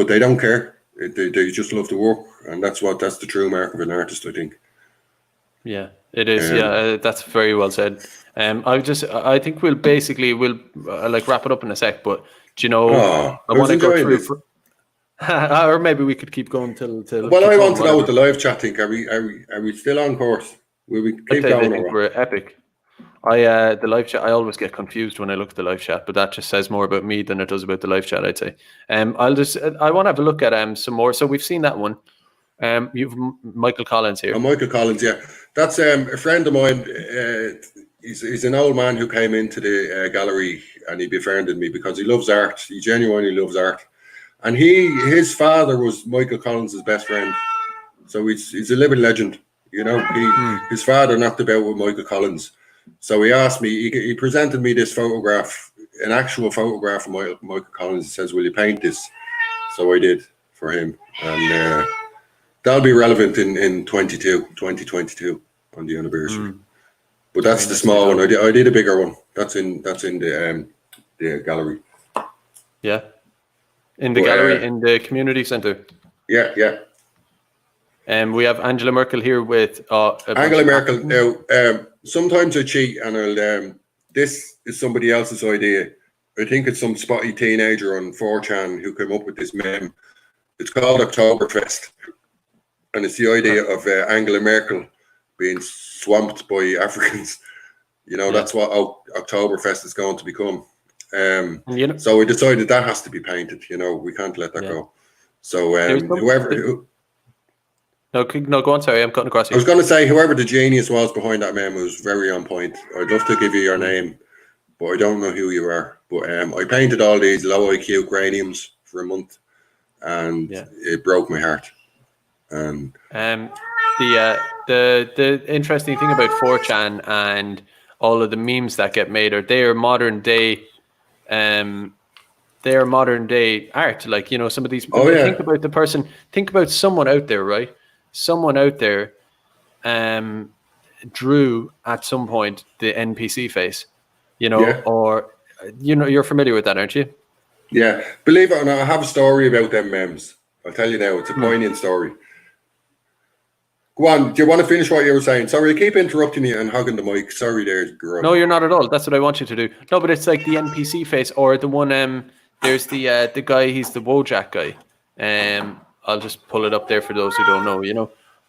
they don't care. They just love to work, and that's the true mark of an artist, I think. Yeah, it is. That's very well said. I think we'll wrap it up in a sec. But I want to go through. Or maybe we could keep going till. Well, I want to know what the live chat think. Are we still on course? Will we keep going? I think we're epic. The live chat, I always get confused when I look at the live chat, but that just says more about me than it does about the live chat, I'd say. I want to have a look at some more. So we've seen that one. You've Michael Collins here. Michael Collins, yeah. That's a friend of mine. He's an old man who came into the gallery, and he befriended me because he loves art. He genuinely loves art. And his father was Michael Collins' best friend. So he's a living legend. His father knocked about with Michael Collins. So he asked me, he presented me this photograph, an actual photograph of Michael Collins. He says, will you paint this? So I did for him. And that'll be relevant in 2022 on the anniversary. But that's the small one. I did a bigger one. That's in the gallery. Yeah. In the gallery, in the community centre. Yeah. And we have Angela Merkel here with Angela Merkel. Now, sometimes I cheat, and this is somebody else's idea. I think it's some spotty teenager on 4chan who came up with this meme. It's called Oktoberfest, and it's the idea of Angela Merkel being swamped by Africans. That's what Oktoberfest is going to become. So we decided that has to be painted. We can't let that go. So whoever. No, go on. Sorry, I'm cutting across you. I was going to say, whoever the genius was behind that meme was very on point. I'd love to give you your name, but I don't know who you are. But I painted all these low IQ craniums for a month, and it broke my heart. And the interesting thing about 4chan and all of the memes that get made they are modern day art. Like, some of these people, think about the person, think about someone out there, right? Someone out there drew at some point the NPC face, or you're familiar with that, aren't you? Yeah, believe it or not, I have a story about them memes. I'll tell you now, it's a poignant story. Go on, do you want to finish what you were saying? Sorry, I keep interrupting you and hogging the mic. Sorry there, girl. No, you're not at all. That's what I want you to do. No, but it's like the NPC face, or the one, there's the guy, he's the Wojak guy. I'll just pull it up there for those who don't know.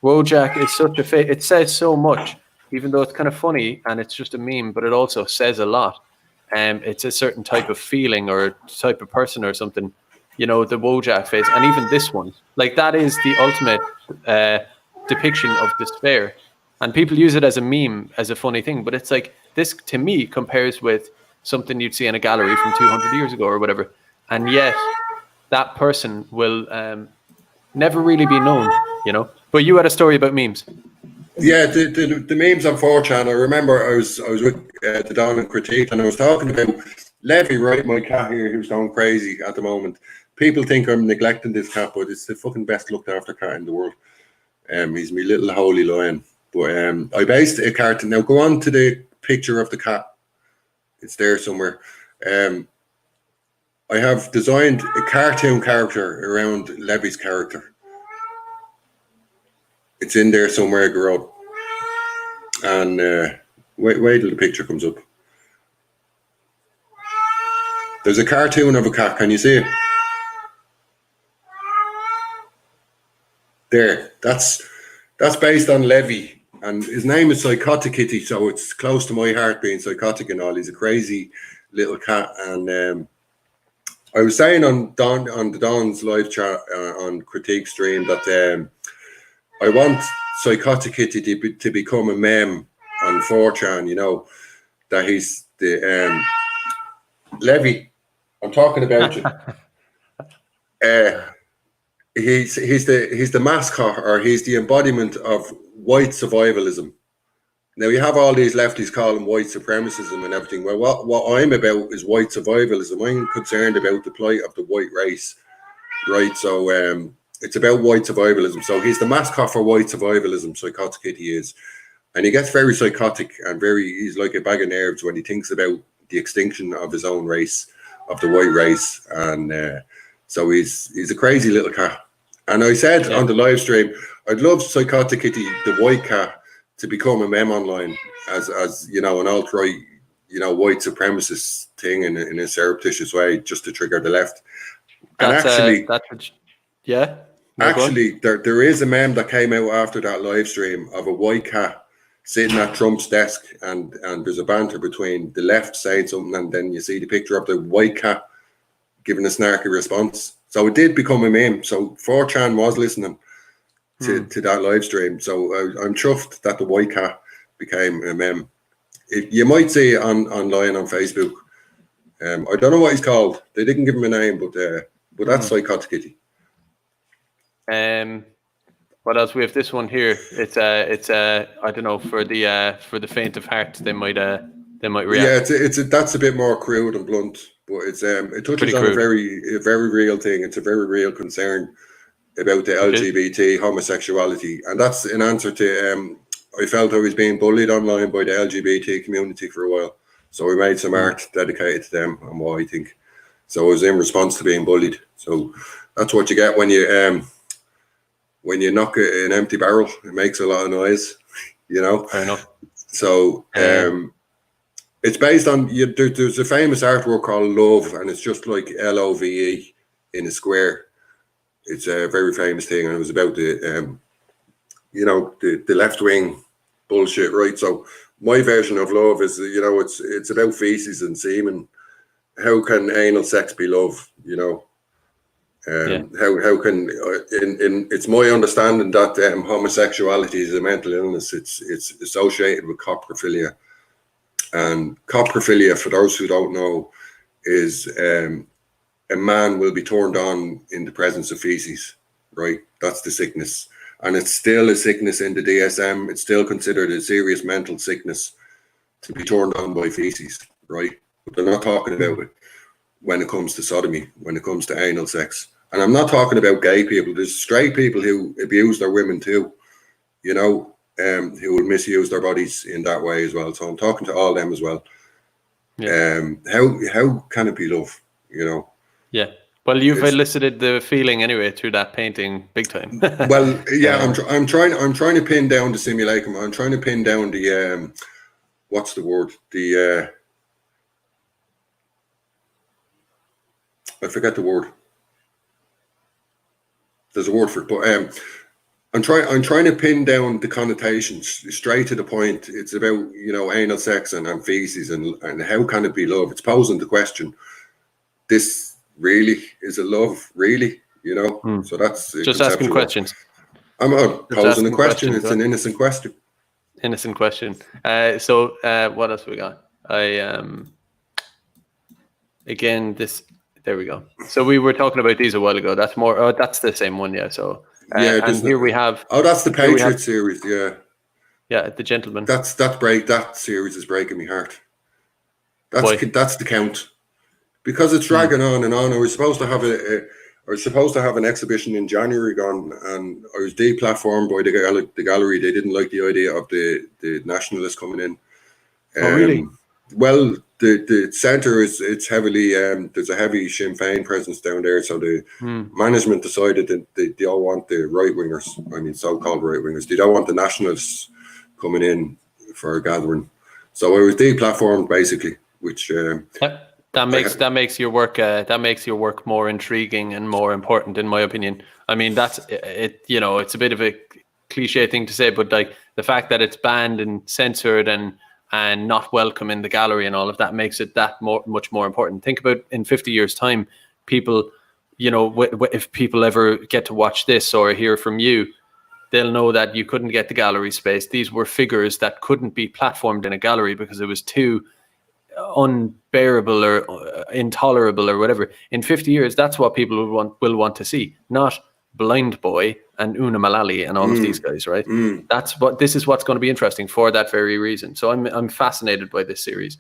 Wojak is such a face. It says so much, even though it's kind of funny and it's just a meme, but it also says a lot. It's a certain type of feeling or type of person or something, the Wojak face. And even this one, like, that is the ultimate depiction of despair. And people use it as a meme, as a funny thing. But it's like, this to me compares with something you'd see in a gallery from 200 years ago or whatever. And yet that person will never really be known, But you had a story about memes. Yeah, the memes on 4chan. I remember I was with the Down and Critique, and I was talking about Levy, right, my cat here, who's going crazy at the moment. People think I'm neglecting this cat, but it's the fucking best looked after cat in the world. He's my little holy lion. But I based a cartoon. Now go on to the picture of the cat. It's there somewhere. I have designed a cartoon character around Levy's character. It's in there somewhere, Garrod. And wait till the picture comes up. There's a cartoon of a cat. Can you see it? There. That's based on Levy. And his name is Psychotic Kitty, so it's close to my heart being psychotic and all. He's a crazy little cat. And I was saying on the Don's live chat on Critique Stream that I want Psychotic Kitty to become a meme on 4chan, you know, that he's the Levy, I'm talking about you. He's the mascot, or he's the embodiment of white survivalism. Now you have all these lefties call him white supremacism and everything. Well, what I'm about is white survivalism. I'm concerned about the plight of the white race, right? So it's about white survivalism. So he's the mascot for white survivalism. Psychotic Kitty is, and he gets very psychotic and he's like a bag of nerves when he thinks about the extinction of his own race, of the white race, and so he's a crazy little cat. And I said on the live stream, I'd love Psychotic Kitty, the white cat, to become a meme online as you know, an alt-right, you know, white supremacist thing in a surreptitious way, just to trigger the left. And actually, there is a meme that came out after that live stream of a white cat sitting at Trump's desk, and there's a banter between the left saying something, and then you see the picture of the white cat giving a snarky response. So it did become a meme. So 4chan was listening to that live stream. So I'm chuffed that the white cat became a meme. You might see it online on Facebook. I don't know what he's called. They didn't give him a name, but that's Psychotic Kitty. What else? We have this one here. It's I don't know, for the faint of heart. They might react. Yeah, that's a bit more crude and blunt, but it touches on a very real thing. It's a very real concern about the LGBT homosexuality, and that's an answer to I felt I was being bullied online by the LGBT community for a while, so we made some art dedicated to them and what I think. So it was in response to being bullied. So that's what you get when you knock an empty barrel. It makes a lot of noise, you know. Fair enough. So it's based on there's a famous artwork called Love, and it's just like LOVE in a square. It's a very famous thing, and it was about the left wing bullshit, right? So my version of love is, you know, it's about feces and semen. How can anal sex be love? You know, how can it's my understanding that homosexuality is a mental illness. It's associated with coprophilia, and coprophilia, for those who don't know, is a man will be turned on in the presence of feces, right? That's the sickness. And it's still a sickness in the DSM. It's still considered a serious mental sickness to be turned on by feces, right? But they're not talking about it when it comes to sodomy, when it comes to anal sex. And I'm not talking about gay people. There's straight people who abuse their women too, you know, who will misuse their bodies in that way as well. So I'm talking to all them as well. Yeah. How can it be love, you know? Yeah. Well, you've elicited the feeling anyway through that painting, big time. Well, yeah, I'm trying to pin down the simulacrum. I'm trying to pin down the what's the word? The I forget the word. There's a word for it, but I'm trying to pin down the connotations straight to the point. It's about, you know, anal sex and feces and how can it be love? It's posing the question. This really is a love, really, you know? So that's just asking questions. I'm not posing a question. It's an innocent question. Innocent question. So what else we got? Again, this. There we go. So we were talking about these a while ago. That's more. Oh, that's the same one. Yeah. So and here we have. Oh, that's the Patriot series. Yeah. Yeah, the Gentleman. That series is breaking my heart. That's the count. Because it's dragging on and on. I was supposed to have an exhibition in January gone, and I was deplatformed by the gallery. They didn't like the idea of the nationalists coming in. Oh, really? Well, the centre it's heavily there's a heavy Sinn Féin presence down there, so the management decided that they all want the right wingers. I mean, so-called right wingers. They don't want the nationalists coming in for a gathering. So I was deplatformed basically, which that makes your work more intriguing and more important, in my opinion. I mean, that's it. You know, it's a bit of a cliche thing to say, but like the fact that it's banned and censored and not welcome in the gallery and all of that makes it that much more important. Think about in 50 years' time, people, you know, if people ever get to watch this or hear from you, they'll know that you couldn't get the gallery space. These were figures that couldn't be platformed in a gallery because it was too unbearable or intolerable or whatever. In 50 years, that's what people will want to see, not Blind Boy and Una Mullally and all of these guys, right? This is what's going to be interesting for that very reason. So I'm fascinated by this series.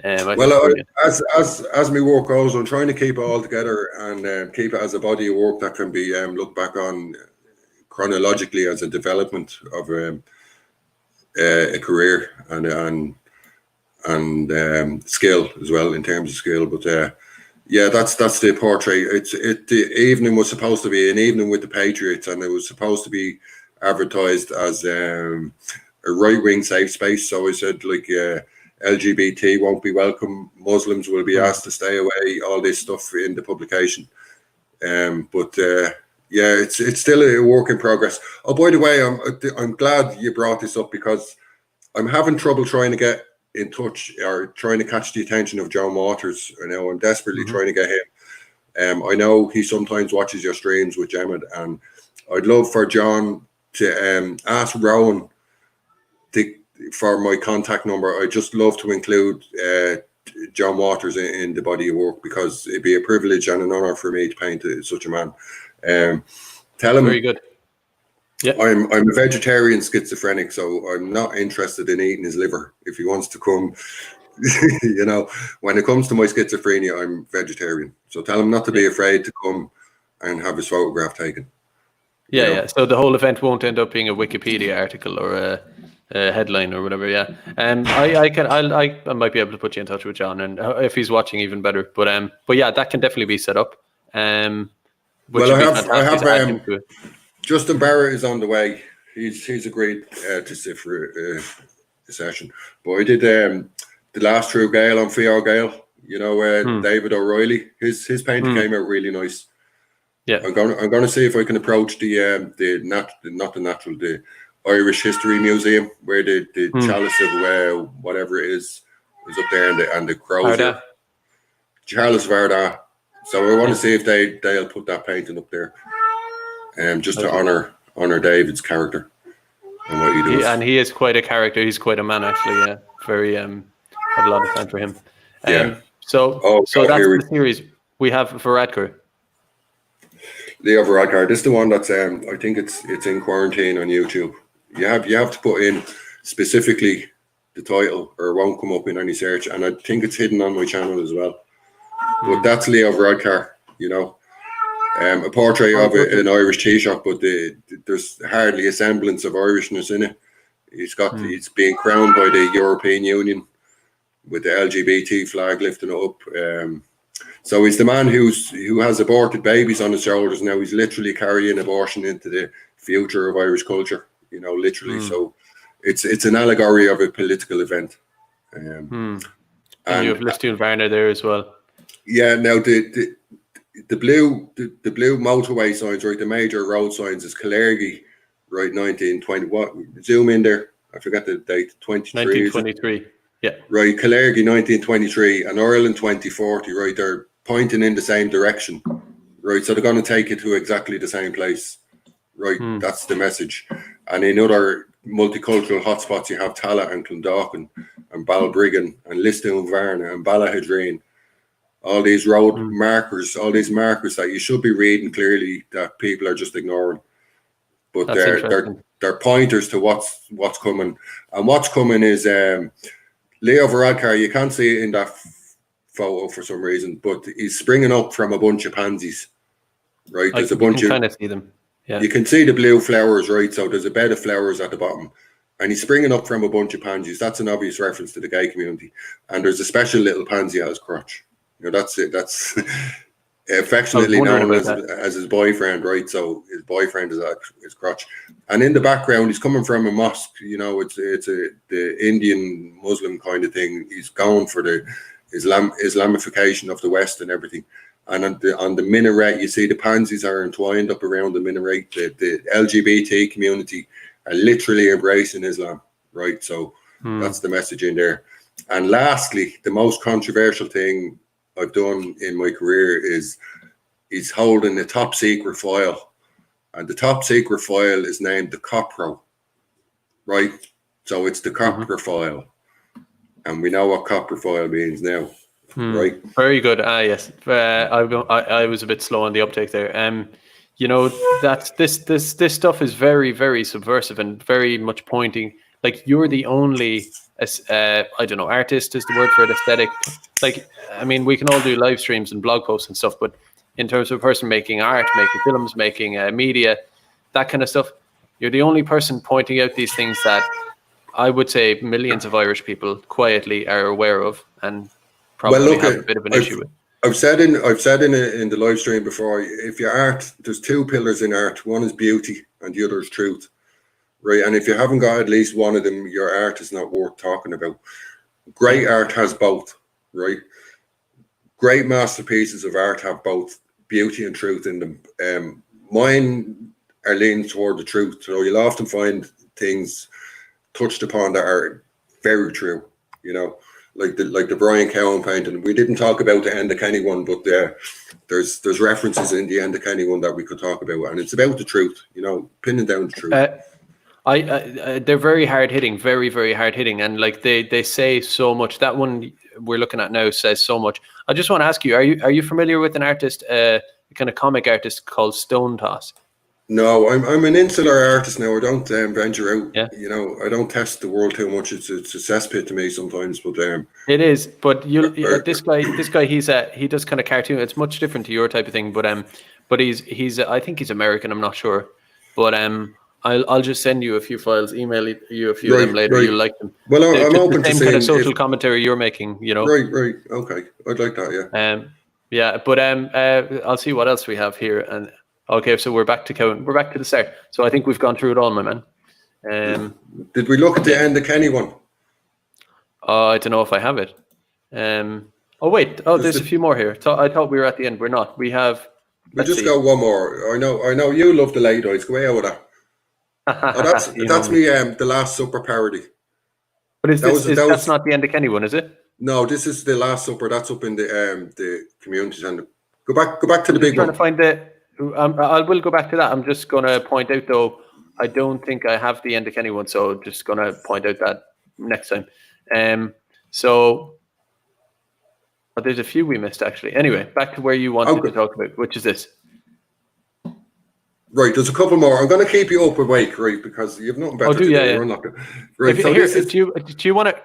As my work goes, I'm trying to keep it all together and keep it as a body of work that can be looked back on chronologically as a development of a career and skill as well in terms of skill. But yeah, that's the portrait. The evening was supposed to be an evening with the Patriots, and it was supposed to be advertised as a right-wing safe space. So I said, like, LGBT won't be welcome, Muslims will be asked to stay away, all this stuff in the publication. But yeah, it's still a work in progress. Oh, by the way, I'm glad you brought this up because I'm having trouble trying to get in touch or trying to catch the attention of John Waters. I know I'm desperately trying to get him. I know he sometimes watches your streams with Gemma, and I'd love for John to ask Rowan for my contact number. I'd just love to include John Waters in the body of work because it'd be a privilege and an honor for me to paint such a man. Tell him very good. Yeah, I'm a vegetarian schizophrenic, so I'm not interested in eating his liver. If he wants to come, you know, when it comes to my schizophrenia, I'm vegetarian. So tell him not to be afraid to come and have his photograph taken. Yeah, yeah. So the whole event won't end up being a Wikipedia article or a headline or whatever. Yeah. I might be able to put you in touch with John, and if he's watching, even better. But yeah, that can definitely be set up. Well, I have Justin Barrett is on the way. He's agreed to sit for a session. But I did the last True Gale on Fio Gale. You know, David O'Reilly. His painting came out really nice. Yeah, I'm gonna see if I can approach the Irish History Museum where the chalice of whatever it is up there and the crows. Chalice of Ardagh. So I want to see if they'll put that painting up there. Just to honor David's character and what he does. And he is quite a character. He's quite a man, actually. Yeah, very. Have a lot of time for him. So that's the series we have for Radker. Leo Varadkar. This is the one that's I think it's in quarantine on YouTube. You have to put in specifically the title, or it won't come up in any search. And I think it's hidden on my channel as well. But that's Leo Varadkar. You know. A portrait of an Irish tea shop, but there's hardly a semblance of Irishness in it. It's being crowned by the European Union with the LGBT flag lifting it up. So he's the man who has aborted babies on his shoulders now. He's literally carrying abortion into the future of Irish culture. You know, literally. So it's an allegory of a political event. And you have Listune Varna there as well. Yeah. Now the blue motorway signs, right? The major road signs is Calergy, right? 1920. What? Zoom in there. I forgot the date. 1923. Yeah. Right. Calergy, 1923, and Ireland 2040. Right. They're pointing in the same direction. Right. So they're going to take you to exactly the same place. Right. That's the message. And in other multicultural hotspots, you have Tallaght and Clondalkin and Balbriggan and Listowel Varna and Ballahadreen. All these road markers, all these markers that you should be reading clearly that people are just ignoring. But they're pointers to what's coming. And what's coming is Leo Varadkar. You can't see it in that photo for some reason, but he's springing up from a bunch of pansies. Right? There's a bunch of. Kind of see them. Yeah. You can see the blue flowers, right? So there's a bed of flowers at the bottom. and he's springing up from a bunch of pansies. That's an obvious reference to the gay community. And there's a special little pansy at his crotch. That's it. That's affectionately known as his boyfriend, right? So his boyfriend is at his crotch. And in the background, he's coming from a mosque. It's the Indian Muslim kind of thing. He's going for the Islamification of the West and everything. And on the minaret, you see the pansies are entwined up around the minaret. The LGBT community are literally embracing Islam, right? So that's the message in there. And lastly, the most controversial thing I've done in my career is he's holding a top secret file. And the top secret file is named the COPRO, right? So it's the copper file. And we know what copper file means now, right? Very good. Yes. I was a bit slow on the uptake there. That's this stuff is very, very subversive and very much pointing. Like, you're the only, I don't know, artist is the word for it, aesthetic. Like, I mean, we can all do live streams and blog posts and stuff, but in terms of a person making art, making films, making media, that kind of stuff, you're the only person pointing out these things that I would say millions of Irish people quietly are aware of and probably have a bit of an issue with. I've said in the live stream before, if your art, there's two pillars in art. One is beauty and the other is truth, right? And if you haven't got at least one of them, your art is not worth talking about. Great art has both, right? Great masterpieces of art have both beauty and truth in them. Mine are leaning toward the truth. So you'll often find things touched upon that are very true, like the Brian Cowan painting. We didn't talk about the Enda Kenny one, but there's references in the Enda Kenny one that we could talk about, and it's about the truth, pinning down the truth. They're very hard hitting, very, very hard hitting, and like they say so much. That one we're looking at now says so much. I just want to ask you: Are you familiar with an artist, kind of comic artist called Stone Toss? No, I'm an insular artist now. I don't venture out. Yeah. I don't test the world too much. It's a cesspit to me sometimes. But it is. But this guy, he does kind of cartoon. It's much different to your type of thing. But he's I think he's American. I'm not sure. But I'll just send you a few files. Email you a few of them later. Right. You'll like them. Well, I'm open to the same kind of social commentary you're making. Right. Okay, I'd like that. Yeah. Yeah. But I'll see what else we have here and. Okay, so we're back to the start. So I think we've gone through it all, my man. Did we look at the Enda Kenny one? I don't know if I have it. There's a few more here. I thought we were at the end. We're not. We have. We just got one more. I know you love the late eyes. Go away with that. That's me. The Last Supper parody. But that's not the Enda Kenny one, is it? No, this is the Last Supper. That's up in the community centre. Go back to the big one. Trying to find the. I will go back to that. I'm just going to point out, though, I don't think I have the Enda Kenny one, so just going to point out that next time. But there's a few we missed, actually. Anyway, back to where you wanted to talk about, which is this. Right, there's a couple more. I'm going to keep you up awake, right, because you have nothing better to do. Yeah. Right, do you want to?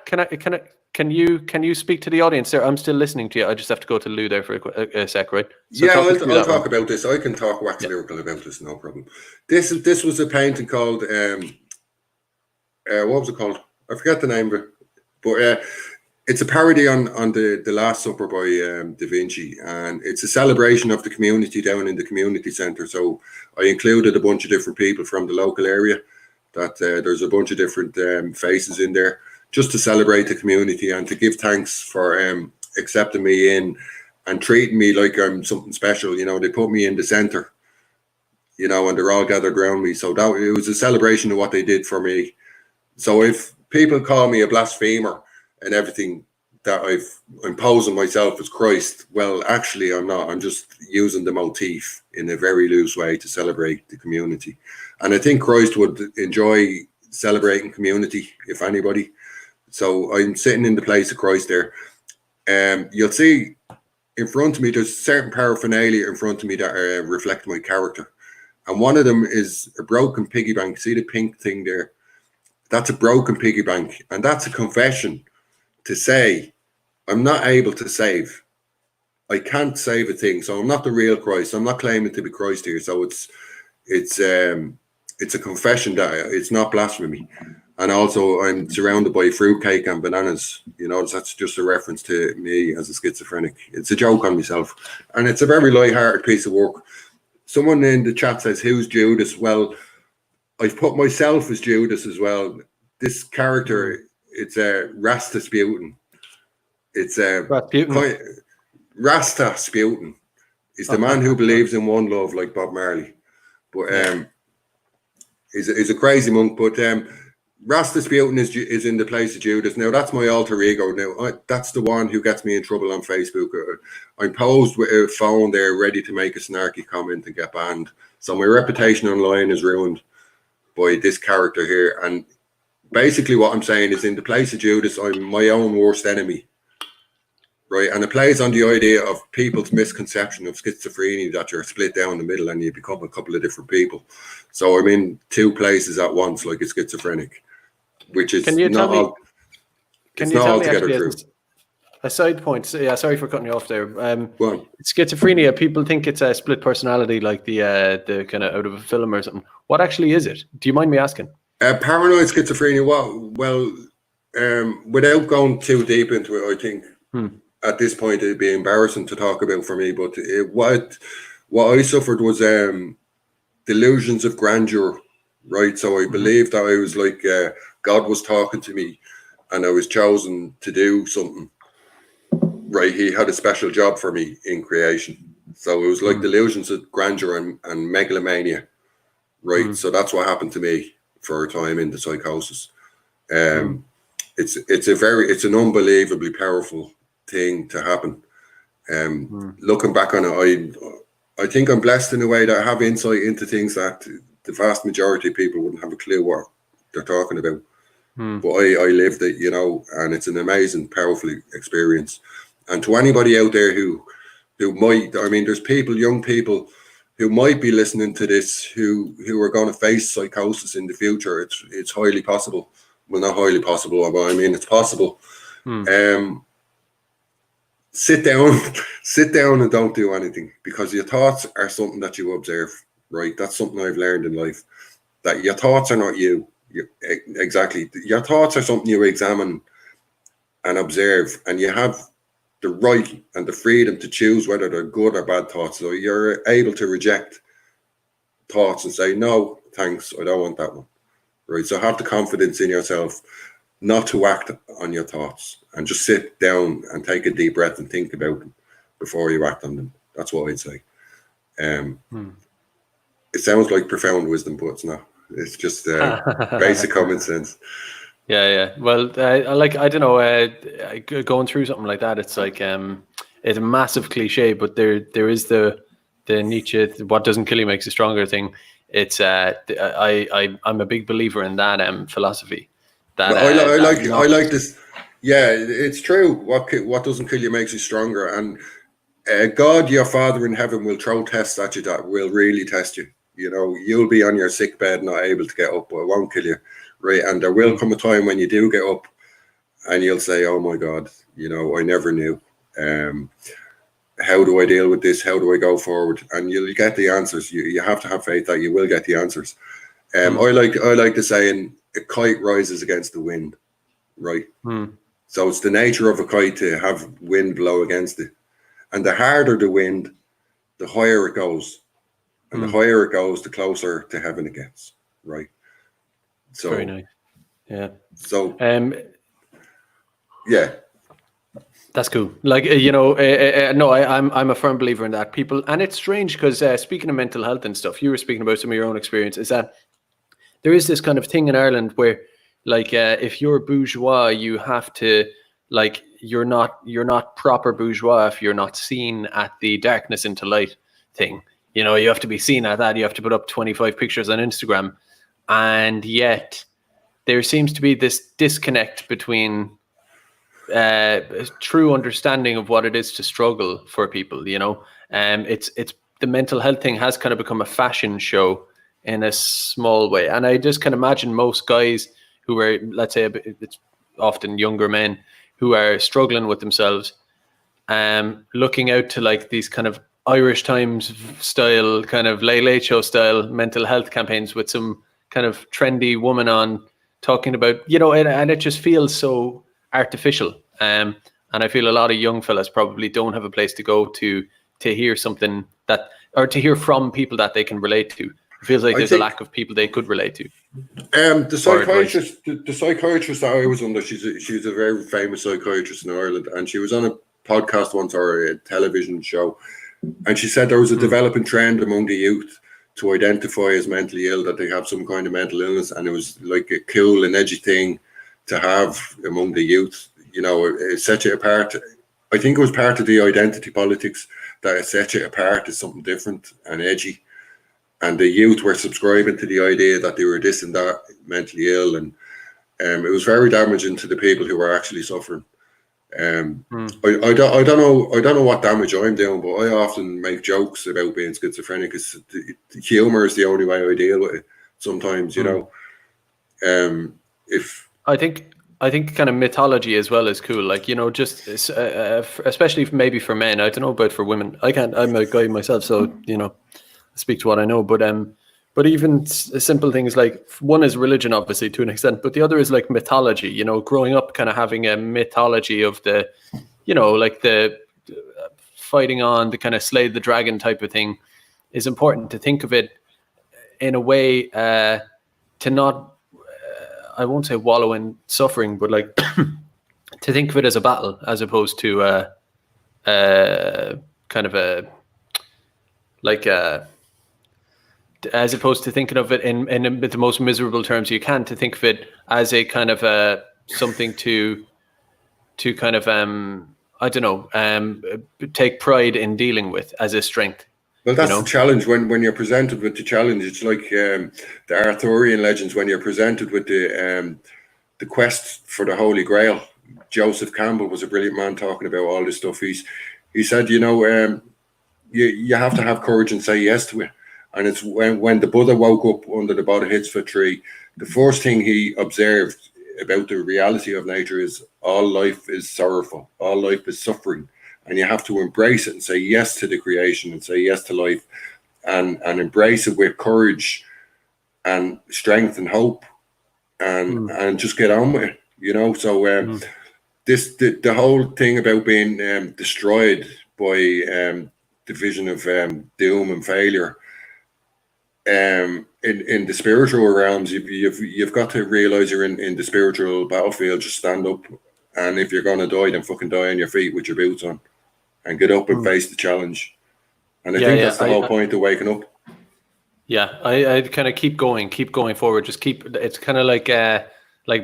Can you speak to the audience there? I'm still listening to you. I just have to go to Lou there for a sec, right? So I'll talk about this. I can talk wax lyrical about this, no problem. This was a painting called what was it called? I forget the name of it, but it's a parody on the Last Supper by Da Vinci, and it's a celebration of the community down in the community centre. So I included a bunch of different people from the local area. There's a bunch of different faces in there, just to celebrate the community and to give thanks for accepting me in and treating me like I'm something special. They put me in the centre, and they're all gathered around me. So it was a celebration of what they did for me. So if people call me a blasphemer and everything, that I'm posing myself as Christ, well, actually I'm not. I'm just using the motif in a very loose way to celebrate the community. And I think Christ would enjoy celebrating community, if anybody. So I'm sitting in the place of Christ there. You'll see in front of me, there's certain paraphernalia in front of me that reflect my character. And one of them is a broken piggy bank. See the pink thing there? That's a broken piggy bank. And that's a confession to say, I'm not able to save. I can't save a thing. So I'm not the real Christ. I'm not claiming to be Christ here. So it's a confession that it's not blasphemy. And also, I'm surrounded by fruitcake and bananas. You know, that's just a reference to me as a schizophrenic. It's a joke on myself. And it's a very light-hearted piece of work. Someone in the chat says, who's Judas? Well, I've put myself as Judas as well. This character, it's Rasputin. It's Rasputin. He's the man who believes in one love, like Bob Marley. But he's a crazy monk. But Rasputin is in the place of Judas. Now, that's my alter ego. Now, that's the one who gets me in trouble on Facebook. I'm posed with a phone there ready to make a snarky comment and get banned. So my reputation online is ruined by this character here. And basically what I'm saying is, in the place of Judas, I'm my own worst enemy. Right? And it plays on the idea of people's misconception of schizophrenia, that you're split down the middle and you become a couple of different people. So I'm in two places at once, like a schizophrenic, which is not altogether true. A side point, sorry for cutting you off there. Schizophrenia, people think it's a split personality, like the kind of out of a film or something. What actually is it? Do you mind me asking? Paranoid schizophrenia. Without going too deep into it, I think at this point it'd be embarrassing to talk about for me. But what I suffered was delusions of grandeur, right? So I believed that I was like God was talking to me, and I was chosen to do something. Right, he had a special job for me in creation. So it was like delusions of grandeur and megalomania. Right, so that's what happened to me for a time in the psychosis. It's an unbelievably powerful thing to happen. Looking back on it, I think I'm blessed in a way that I have insight into things that the vast majority of people wouldn't have a clue what they're talking about. But I lived it, you know, and it's an amazing, powerful experience. And to anybody out there who might, I mean, there's people, young people who might be listening to this who are going to face psychosis in the future. It's highly possible. Well, not highly possible, but I mean, it's possible. Sit down and don't do anything, because your thoughts are something that you observe, right? That's something I've learned in life, that your thoughts are not you. Exactly. Your thoughts are something you examine and observe, and you have the right and the freedom to choose whether they're good or bad thoughts. So you're able to reject thoughts and say, no, thanks, I don't want that one. Right. So have the confidence in yourself not to act on your thoughts, and just sit down and take a deep breath and think about them before you act on them. That's what I'd say. It sounds like profound wisdom, but it's not. It's just basic common sense. Yeah. Well, I don't know. Going through something like that, it's like it's a massive cliche, but there is the Nietzsche "what doesn't kill you makes you stronger" thing. It's I'm a big believer in that philosophy. That I like this. Yeah, it's true. What doesn't kill you makes you stronger, and God, your Father in heaven, will throw tests at you that will really test you. You know, you'll be on your sick bed, not able to get up, but it won't kill you. Right, and there will come a time when you do get up and you'll say, oh my God, you know, I never knew. How do I deal with this? How do I go forward? And you'll get the answers. You have to have faith that you will get the answers. I like the saying, a kite rises against the wind, right? So it's the nature of a kite to have wind blow against it. And the harder the wind, the higher it goes. And the higher it goes, the closer to heaven it gets, right? So, very nice. Yeah. So, yeah, that's cool. Like no, I'm a firm believer in that. People, and it's strange because speaking of mental health and stuff, you were speaking about some of your own experience. Is that there is this kind of thing in Ireland where, like, if you're bourgeois, you have to, like, you're not proper bourgeois if you're not seen at the darkness into light thing. You know, you have to be seen at that. You have to put up 25 pictures on Instagram. And yet there seems to be this disconnect between true understanding of what it is to struggle for people, you know. It's the mental health thing has kind of become a fashion show in a small way. And I just can imagine most guys who are, let's say, it's often younger men who are struggling with themselves, looking out to like these kind of Irish Times style, kind of Late Late Show style mental health campaigns with some kind of trendy woman on talking about, you know, and it just feels so artificial. And I feel a lot of young fellas probably don't have a place to go to hear something that, or to hear from people that they can relate to. It feels like there's a lack of people they could relate to. The psychiatrist that I was under, she's a very famous psychiatrist in Ireland, and she was on a podcast once, or a television show, and she said there was a developing trend among the youth to identify as mentally ill, that they have some kind of mental illness, and it was like a cool and edgy thing to have among the youth. You know, it set you apart. I think it was part of the identity politics that it set you apart as something different and edgy. And the youth were subscribing to the idea that they were this and that, mentally ill, and it was very damaging to the people who were actually suffering. I don't know what damage I'm doing, but I often make jokes about being schizophrenic, because humor is the only way I deal with it. Sometimes, you know, if I think kind of mythology as well is cool. Like, you know, just especially maybe for men. I don't know about for women. I'm a guy myself, so, you know, I speak to what I know. But even simple things like, one is religion, obviously, to an extent, but the other is like mythology. You know, growing up, kind of having a mythology of the, you know, like the fighting on, the kind of slay the dragon type of thing, is important to think of it in a way to not, I won't say wallow in suffering, but like to think of it as a battle, as opposed to kind of a, like as opposed to thinking of it in the most miserable terms you can, to think of it as a kind of something to kind of I don't know, take pride in dealing with as a strength. Well, that's the challenge when you're presented with the challenge. It's like the Arthurian legends, when you're presented with the quest for the Holy Grail. Joseph Campbell was a brilliant man talking about all this stuff. He said, you know, you have to have courage and say yes to it. And it's when the Buddha woke up under the Bodhisattva tree, the first thing he observed about the reality of nature is all life is sorrowful, all life is suffering. And you have to embrace it and say yes to the creation and say yes to life, and embrace it with courage and strength and hope, and just get on with it, you know. So the whole thing about being destroyed by the vision of doom and failure, in the spiritual realms, you've got to realize you're in the spiritual battlefield. Just stand up, and if you're gonna die, then fucking die on your feet with your boots on, and get up and face the challenge. And I think that's the whole point of waking up. Yeah, I kind of keep going forward. Just it's kind of like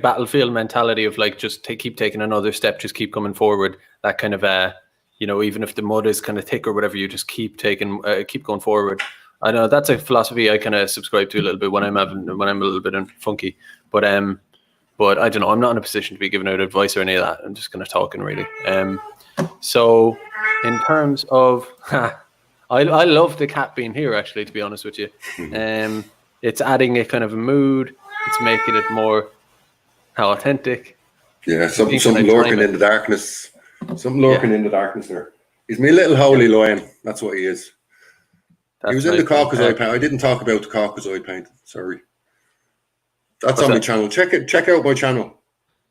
battlefield mentality of like, just keep taking another step, just keep coming forward. That kind of you know, even if the mud is kind of thick or whatever, you just keep going forward. I know that's a philosophy I kind of subscribe to a little bit when I'm a little bit funky, but I don't know. I'm not in a position to be giving out advice or any of that. I'm just kind of talking, really. So in terms of, I love the cat being here, actually, to be honest with you. It's adding a kind of a mood. It's making it more authentic. Yeah, something lurking in the darkness. Something lurking in the darkness there. He's my little holy lion. That's what he is. He was in the Caucasoid painting. I didn't talk about the Caucasoid painting. Sorry. That's on my channel. Check out my channel,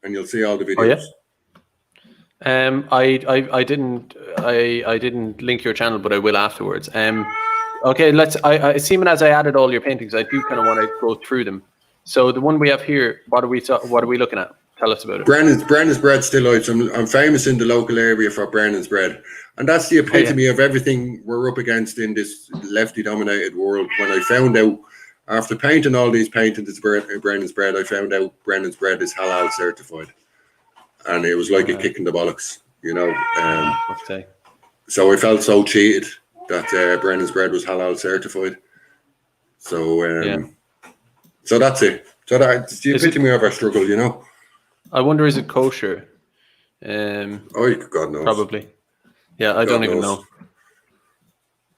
and you'll see all the videos. Oh, yeah? I didn't link your channel, but I will afterwards. Okay, seeming as I added all your paintings, I do kind of want to go through them. So the one we have here, what are we looking at? Tell us about it. Brennan's Bread Still Lights. I'm famous in the local area for Brennan's Bread. And that's the epitome of everything we're up against in this lefty-dominated world. When I found out, after painting all these paintings of Brennan's Bread, I found out Brennan's Bread is halal certified. And it was like a kick in the bollocks, you know. So I felt so cheated that Brennan's Bread was halal certified. So so that's it. So that's the epitome of our struggle, you know. I wonder, is it kosher? God knows. Probably. Yeah, I don't even know.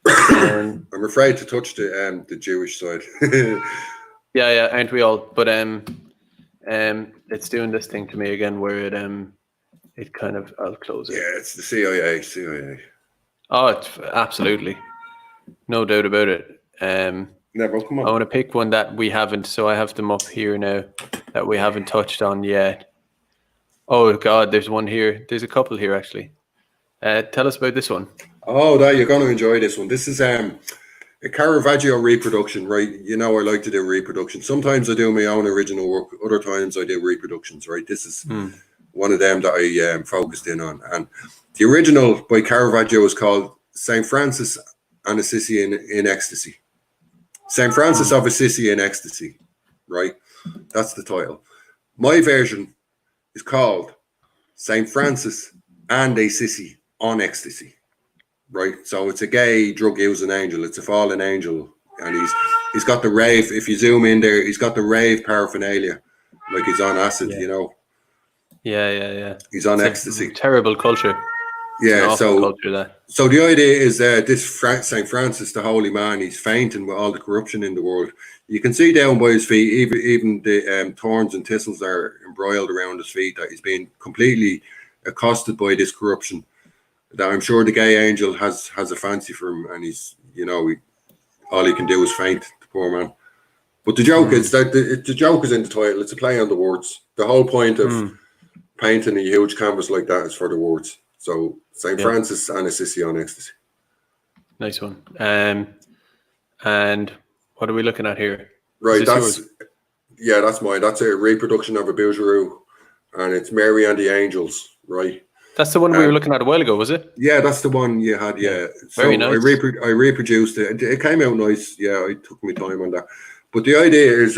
I'm afraid to touch the Jewish side. yeah, aren't we all? But it's doing this thing to me again, where it kind of, I'll close it. Yeah, it's the CIA. Oh, it's absolutely, no doubt about it. Never. Come I on. want to pick one that we haven't, so I have them up here now that we haven't touched on yet. Oh God, there's one here. There's a couple here actually. Tell us about this one. Oh, you're going to enjoy this one. This is a Caravaggio reproduction, right? You know, I like to do reproduction. Sometimes I do my own original work. Other times I do reproductions, right? This is one of them that I focused in on. And the original by Caravaggio is called St. Francis and Assisi in Ecstasy. St. Francis of Assisi in Ecstasy, right? That's the title. My version is called St. Francis and Assisi on Ecstasy, right? So it's a gay drug using angel. It's a fallen angel, and he's got the rave. If you zoom in there, he's got the rave paraphernalia, like he's on acid, you know. Yeah. He's on It's ecstasy. a terrible culture. Yeah, culture that. So the idea is this St. Francis, the holy man, he's fainting with all the corruption in the world. You can see down by his feet, even the thorns and thistles are embroiled around his feet, that he's being completely accosted by this corruption. That I'm sure the gay angel has a fancy for him, and he's, you know, all he can do is faint, the poor man. But the joke is that the joke is in the title. It's a play on the words. The whole point of painting a huge canvas like that is for the words. So St. Francis and Assisi on Ecstasy. Nice one. And what are we looking at here? Right, that's mine. That's a reproduction of a Bougereau, and it's Mary and the Angels, right? That's the one we were looking at a while ago, was it? Yeah, that's the one you had, yeah. So very nice. I reproduced it. It came out nice. Yeah, I took my time on that. But the idea is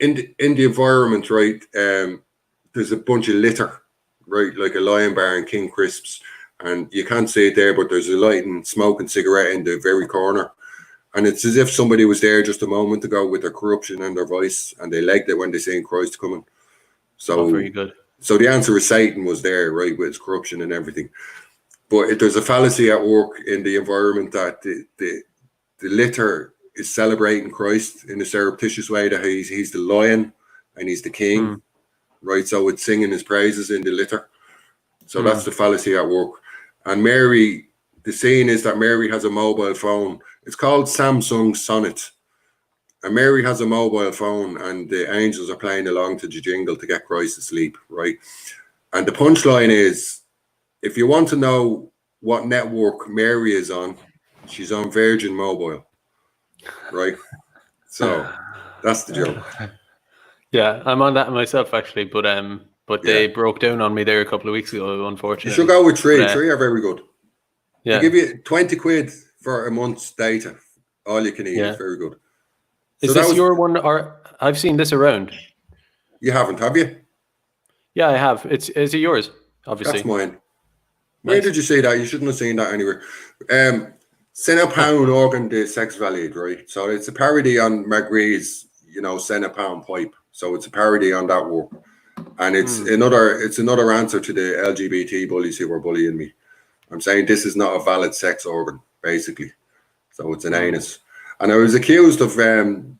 in the environment, right, there's a bunch of litter, right, like a Lion Bar and King Crisps, and you can't see it there, but there's a light and smoking cigarette in the very corner, and it's as if somebody was there just a moment ago with their corruption and their vice, and they legged it when they seen Christ coming. So very good. So the answer is Satan was there, right, with his corruption and everything. But there's a fallacy at work in the environment that the litter is celebrating Christ in a surreptitious way, that he's the lion and he's the king. Right, so it's singing his praises in the litter. So that's the fallacy at work. And Mary, the scene is that Mary has a mobile phone. It's called Samsung Sonnet. And Mary has a mobile phone, and the angels are playing along to the jingle to get Christ asleep, right? And the punchline is, if you want to know what network Mary is on, she's on Virgin Mobile, right? So that's the joke. Yeah, I'm on that myself actually, but they broke down on me there a couple of weeks ago, unfortunately. You should go with three. Three are very good. Yeah. They give you 20 quid for a month's data. All you can eat is very good. Is this your one, or I've seen this around? You haven't, have you? Yeah, I have. Is it yours? Obviously. That's mine. Where did you see that? You shouldn't have seen that anywhere. Senapound organ de sex valid, right? So it's a parody on Magri's, you know, Senapound pipe. So it's a parody on that work. And it's another answer to the LGBT bullies who were bullying me. I'm saying this is not a valid sex organ, basically. So it's an anus. And I was accused of creating,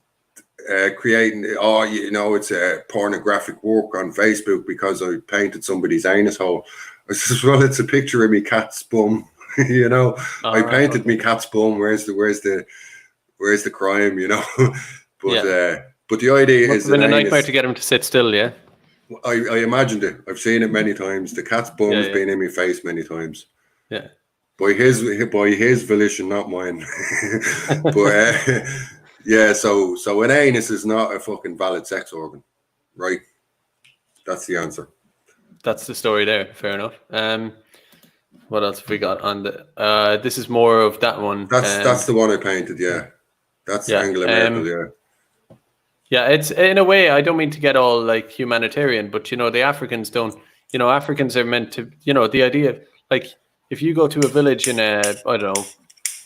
it's a pornographic work on Facebook because I painted somebody's anus hole. I said, well, it's a picture of me cat's bum. You know, I painted me cat's bum. Where's the crime? You know, but the idea is been a nightmare to get him to sit still. Yeah, I imagined it. I've seen it many times. The cat's bum's been in my face many times. Yeah. By his volition, not mine. But so an anus is not a fucking valid sex organ, right? That's the answer. That's the story there. Fair enough. What else have we got on the? This is more of that one. That's the one I painted. Yeah, that's Angela Merkel. Yeah. Yeah, it's in a way. I don't mean to get all like humanitarian, but you know, the Africans don't. You know, Africans are meant to. You know, the idea like. If you go to a village in I don't know,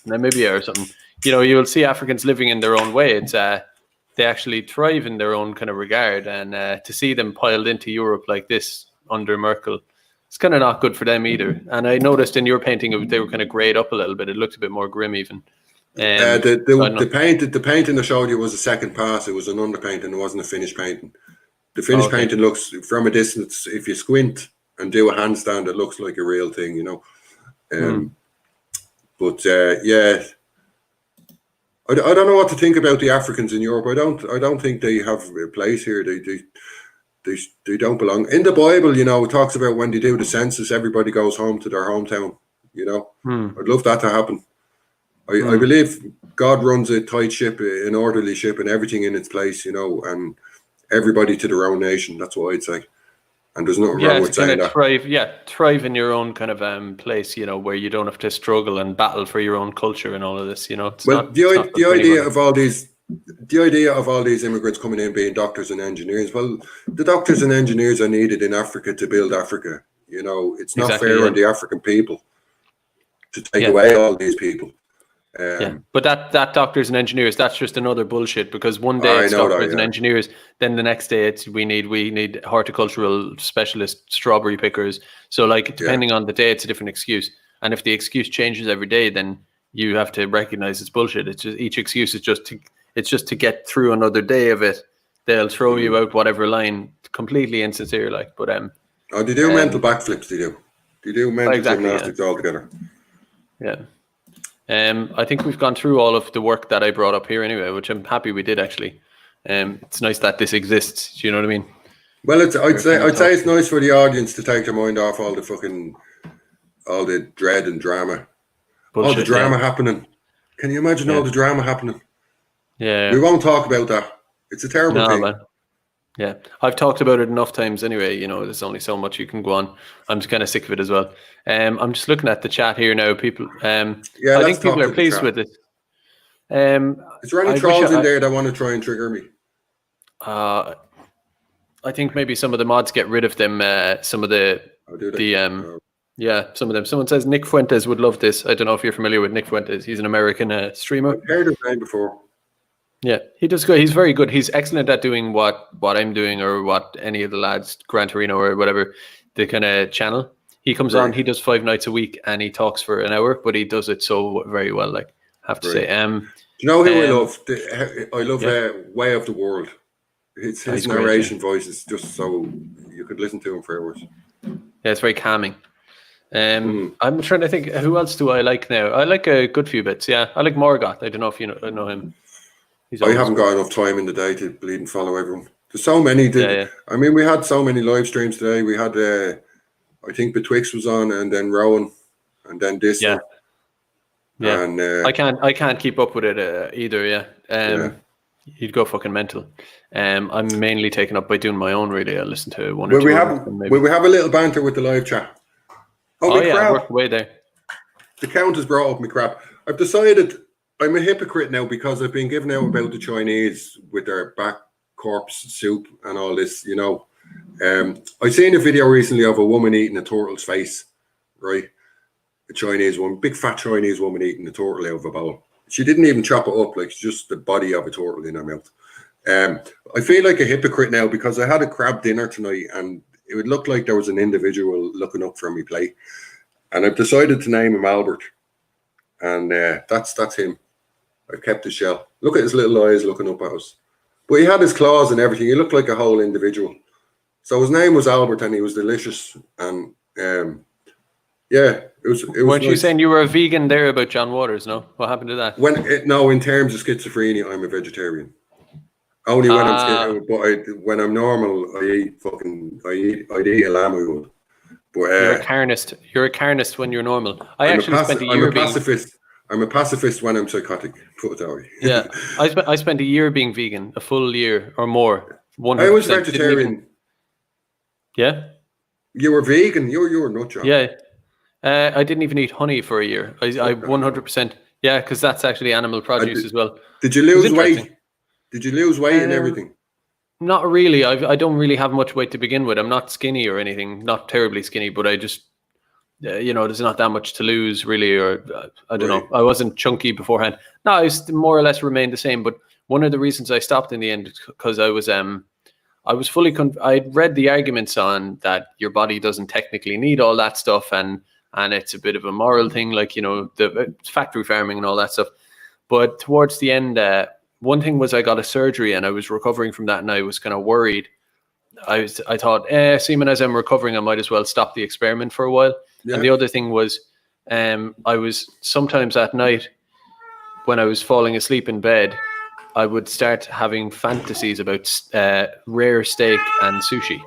Namibia or something, you know, you'll see Africans living in their own way. It's they actually thrive in their own kind of regard, and to see them piled into Europe like this under Merkel, it's kind of not good for them either. And I noticed in your painting they were kind of grayed up a little bit. It looked a bit more grim even. The painting I showed you was a second pass. It was an underpainting. It wasn't a finished painting. The finished painting looks from a distance. If you squint and do a handstand, it looks like a real thing, you know. But I I don't know what to think about the Africans in Europe. I don't think they have a place here. They don't belong. In the Bible, you know, it talks about when they do the census, everybody goes home to their hometown. You know, I'd love that to happen. I believe God runs a tight ship, an orderly ship, and everything in its place. You know, and everybody to their own nation. That's what I'd say. And there's nothing wrong with saying that. Thrive in your own kind of place, you know, where you don't have to struggle and battle for your own culture and all of this, you know. The idea of all these immigrants coming in being doctors and engineers, well, the doctors and engineers are needed in Africa to build Africa. You know, it's not fair on the African people to take away all these people. But that doctors and engineers, that's just another bullshit, because one day it's doctors and engineers, then the next day it's we need horticultural specialist strawberry pickers. So like depending on the day, it's a different excuse. And if the excuse changes every day, then you have to recognize it's bullshit. It's just each excuse is just to get through another day of it. They'll throw you out whatever line, completely insincere, like. But they do mental backflips. They do mental gymnastics altogether. Yeah. I think we've gone through all of the work that I brought up here anyway, which I'm happy we did actually. It's nice that this exists. Do you know what I mean? Well, I'd say it's nice for the audience to take their mind off all the dread and drama. Bullshit, all the drama happening. Can you imagine all the drama happening? Yeah. We won't talk about that. It's a terrible thing. Man. Yeah, I've talked about it enough times anyway. You know, there's only so much you can go on. I'm just kind of sick of it as well. I'm just looking at the chat here now. People, I think people are pleased with it. Is there any trolls in there that want to try and trigger me? I think maybe some of the mods get rid of them. Some of some of them. Someone says Nick Fuentes would love this. I don't know if you're familiar with Nick Fuentes. He's an American streamer. I've heard his name before. Yeah, he does good. He's very good. He's excellent at doing what I'm doing, or what any of the lads, Gran Torino or whatever, the kind of channel. He comes on, he does 5 nights a week, and he talks for an hour, but he does it so very well. Like, I have to say. Do you know who I love? I love Way of the World. His narration voice is just so you could listen to him for hours. Yeah, it's very calming. I'm trying to think, who else do I like now? I like a good few bits. Yeah, I like Morgoth. I don't know if you know him. I haven't got enough time in the day to bleed and follow everyone. There's so many. I mean, we had so many live streams today. We had, I think Betwixt was on, and then Rowan, and then this. Yeah. Yeah. And, I can't keep up with it either. Yeah. You'd go fucking mental. I'm mainly taken up by doing my own. Really, I listen to one or two. Will we have a little banter with the live chat? Oh yeah, work away there. The count has brought up my crap. I've decided I'm a hypocrite now because I've been given out about the Chinese with their back corpse soup and all this, you know. I seen a video recently of a woman eating a turtle's face, right? A Chinese woman, big fat Chinese woman eating a turtle out of a bowl. She didn't even chop it up, like it's just the body of a turtle in her mouth. I feel like a hypocrite now because I had a crab dinner tonight and it would look like there was an individual looking up from me plate. And I've decided to name him Albert. And that's him. I've kept his shell. Look at his little eyes looking up at us. But he had his claws and everything. He looked like a whole individual. So his name was Albert and he was delicious. And it was Weren't you saying you were a vegan there about John Waters, no? What happened to that? In terms of schizophrenia, I'm a vegetarian. Only when I'm when I'm normal, I'd eat a lamb I would. But you're a carnist. You're a carnist when you're normal. I'm a pacifist when I'm psychotic. Put it that way. Yeah, I spent a year being vegan, a full year or more. 100%. I was vegetarian. Yeah. You were vegan. You were nut job. Yeah. I didn't even eat honey for a year. I 100%. Yeah, because that's actually animal produce as well. Did you lose weight? Did you lose weight and everything? Not really. I don't really have much weight to begin with. I'm not skinny or anything. Not terribly skinny, but I just, there's not that much to lose really. Or I don't know. I wasn't chunky beforehand. No, I more or less remained the same. But one of the reasons I stopped in the end is because I was fully. I'd read the arguments on that your body doesn't technically need all that stuff, and it's a bit of a moral thing, like the factory farming and all that stuff. But towards the end. One thing was I got a surgery and I was recovering from that and I was kind of worried. I thought, seeming as I'm recovering, I might as well stop the experiment for a while. Yeah. And the other thing was I was sometimes at night, when I was falling asleep in bed, I would start having fantasies about rare steak and sushi.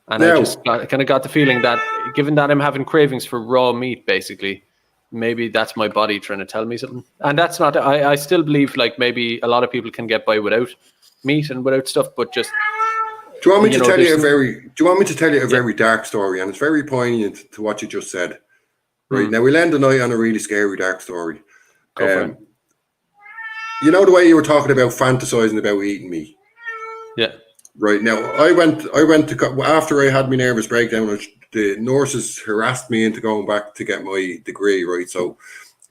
And I just kind of got the feeling that, given that I'm having cravings for raw meat, basically, maybe that's my body trying to tell me something. And that's not, I still believe like maybe a lot of people can get by without meat and without stuff, but just, do you want me to tell you a there's very? Do you want me to tell you a very dark story? And it's very poignant to what you just said. Right now, we'll end the night on a really scary dark story. Go for it. You know the way you were talking about fantasizing about eating meat. Yeah. Right now, I went to after I had my nervous breakdown. The nurses harassed me into going back to get my degree. Right, so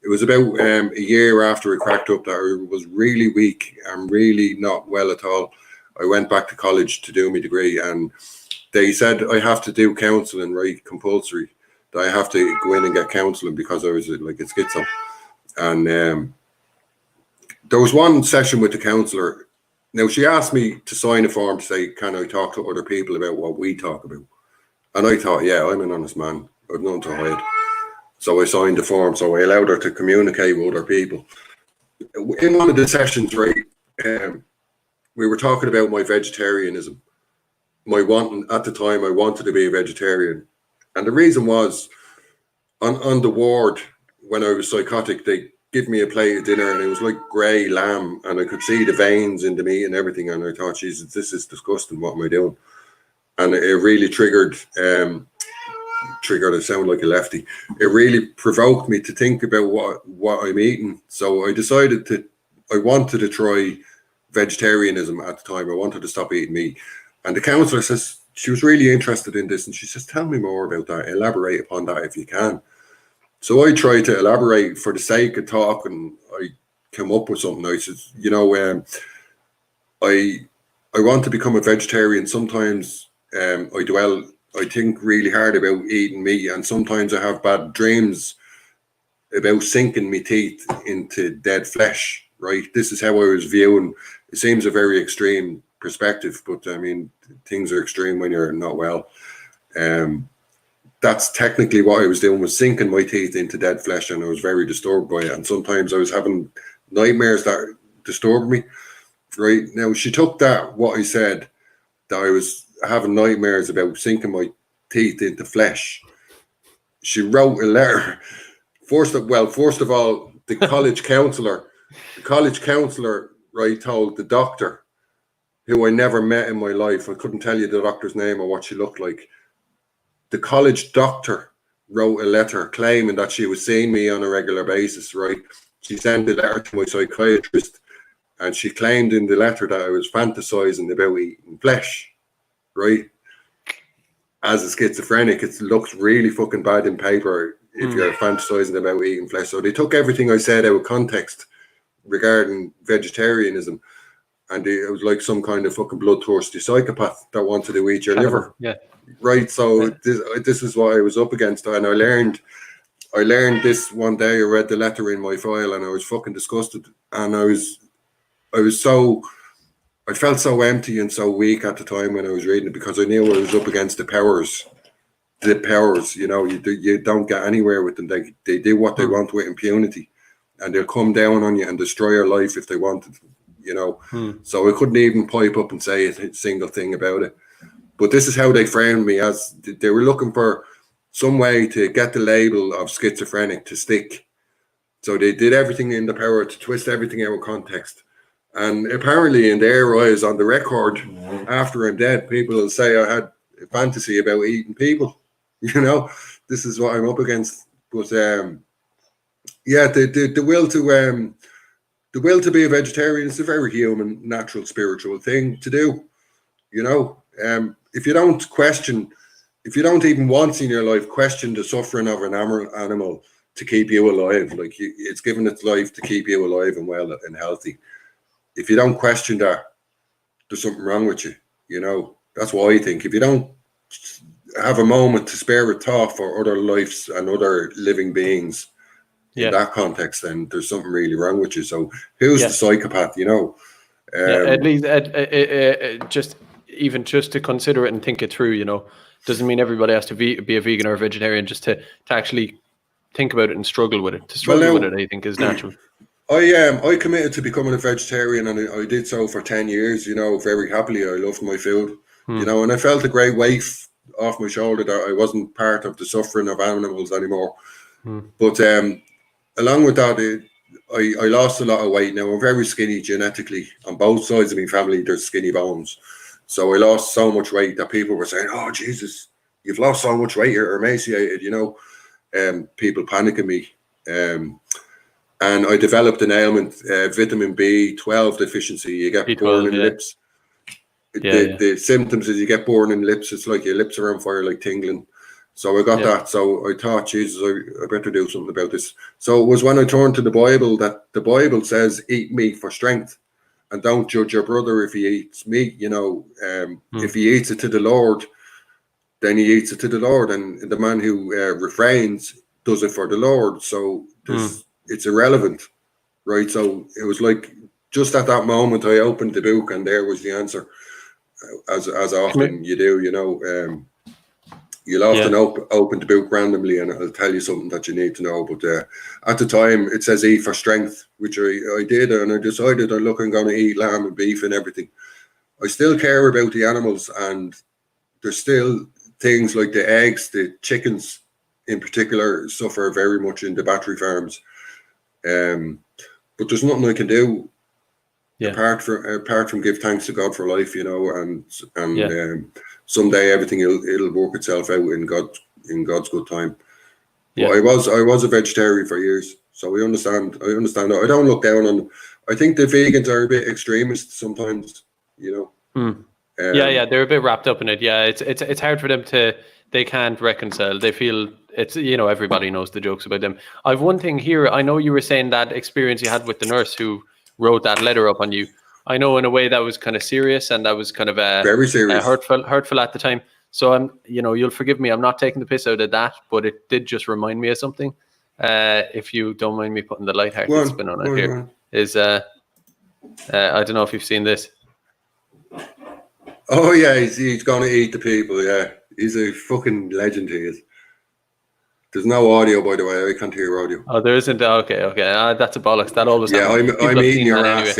it was about a year after I cracked up that I was really weak and really not well at all. I went back to college to do my degree, and they said I have to do counselling, right, compulsory. That I have to go in and get counselling because I was like a schizo. And there was one session with the counsellor. Now, she asked me to sign a form to say, can I talk to other people about what we talk about? And I thought, yeah, I'm an honest man. I've nothing to hide. So I signed the form. So I allowed her to communicate with other people. In one of the sessions, right, we were talking about my vegetarianism. At the time, I wanted to be a vegetarian. And the reason was, on the ward, when I was psychotic, they give me a plate of dinner and it was like grey lamb and I could see the veins in the meat and everything, and I thought, Jesus, this is disgusting, what am I doing? And it really triggered, I sound like a lefty, it really provoked me to think about what I'm eating. So I decided I wanted to try vegetarianism at the time. I wanted to stop eating meat. And the counsellor says, she was really interested in this, and she says, tell me more about that, elaborate upon that if you can. So I tried to elaborate for the sake of talk, and I came up with something. I said, I want to become a vegetarian. Sometimes I think really hard about eating meat, and sometimes I have bad dreams about sinking my teeth into dead flesh, right? This is how I was viewing. It seems a very extreme perspective, but I mean, things are extreme when you're not well. That's technically what I was doing, was sinking my teeth into dead flesh, and I was very disturbed by it. And sometimes I was having nightmares that disturbed me. Right now, she took what I said, that I was having nightmares about sinking my teeth into flesh. She wrote a letter. First of all, the college counselor, right, told the doctor, who I never met in my life. I couldn't tell you the doctor's name or what she looked like. The college doctor wrote a letter claiming that she was seeing me on a regular basis, right? She sent a letter to my psychiatrist, and she claimed in the letter that I was fantasizing about eating flesh, right? As a schizophrenic, it looks really fucking bad in paper if you're fantasizing about eating flesh. So they took everything I said out of context regarding vegetarianism, and it was like some kind of fucking bloodthirsty psychopath that wanted to eat your liver. Yeah. Right. So this is what I was up against, and I learned this one day. I read the letter in my file, and I was fucking disgusted, and I felt so empty and so weak at the time when I was reading it, because I knew I was up against the powers. You don't get anywhere with them. They do what they want with impunity, and they'll come down on you and destroy your life if they wanted. So I couldn't even pipe up and say a single thing about it. But this is how they framed me, as they were looking for some way to get the label of schizophrenic to stick. So they did everything in their power to twist everything out of context. And apparently in their eyes, on the record, after I'm dead, people will say I had a fantasy about eating people. This is what I'm up against. But the will to be a vegetarian is a very human, natural, spiritual thing to do. If you don't even once in your life question the suffering of an animal to keep you alive, it's given its life to keep you alive and well and healthy. If you don't question that, there's something wrong with you. That's what I think. If you don't have a moment to spare a thought for other lives and other living beings in that context, then there's something really wrong with you. So who's the psychopath? At least just to consider it and think it through, doesn't mean everybody has to be a vegan or a vegetarian. Just to actually think about it and struggle with it. To struggle with it, I think, is natural. I committed to becoming a vegetarian, and I did so for 10 years. Very happily. I loved my food. And I felt a great weight off my shoulder that I wasn't part of the suffering of animals anymore. But along with that, I lost a lot of weight. Now I'm very skinny genetically. On both sides of my family, there's skinny bones. So I lost so much weight that people were saying, "Oh Jesus, you've lost so much weight. You're emaciated." People panicking me. And I developed an ailment, vitamin B12 deficiency. You get B12, burning lips. The symptoms is you get burning lips. It's like your lips are on fire, like tingling. So I got that. So I thought, Jesus, I better do something about this. So it was when I turned to the Bible that the Bible says, eat meat for strength and don't judge your brother if he eats meat. If he eats it to the Lord, then he eats it to the Lord. And the man who refrains does it for the Lord. So it's irrelevant, right? So it was like just at that moment I opened the book and there was the answer. As often you do, you'll often open the book randomly and it'll tell you something that you need to know. But at the time it says eat for strength, which I did, and I decided, I'm going to eat lamb and beef and everything. I still care about the animals, and there's still things like the eggs, the chickens in particular suffer very much in the battery farms. But there's nothing I can do apart from give thanks to God for life, and someday everything it'll work itself out in God's good time. But I was a vegetarian for years, so I understand that. I don't look down on. I think the vegans are a bit extremist sometimes, they're a bit wrapped up in it. Yeah, it's hard for them they can't reconcile. They feel it's everybody knows the jokes about them. I've one thing here. I know you were saying that experience you had with the nurse who wrote that letter up on you. I know in a way that was kind of serious, and that was kind of very serious, hurtful at the time. So I'm, you'll forgive me. I'm not taking the piss out of that, but it did just remind me of something. If you don't mind me putting the light-hearted spin on it here, is I don't know if you've seen this. Oh yeah, he's going to eat the people. Yeah, he's a fucking legend. He is. There's no audio, by the way. I can't hear audio. Oh, there isn't. Okay. That's a bollocks. That always happens. I'm eating your ass.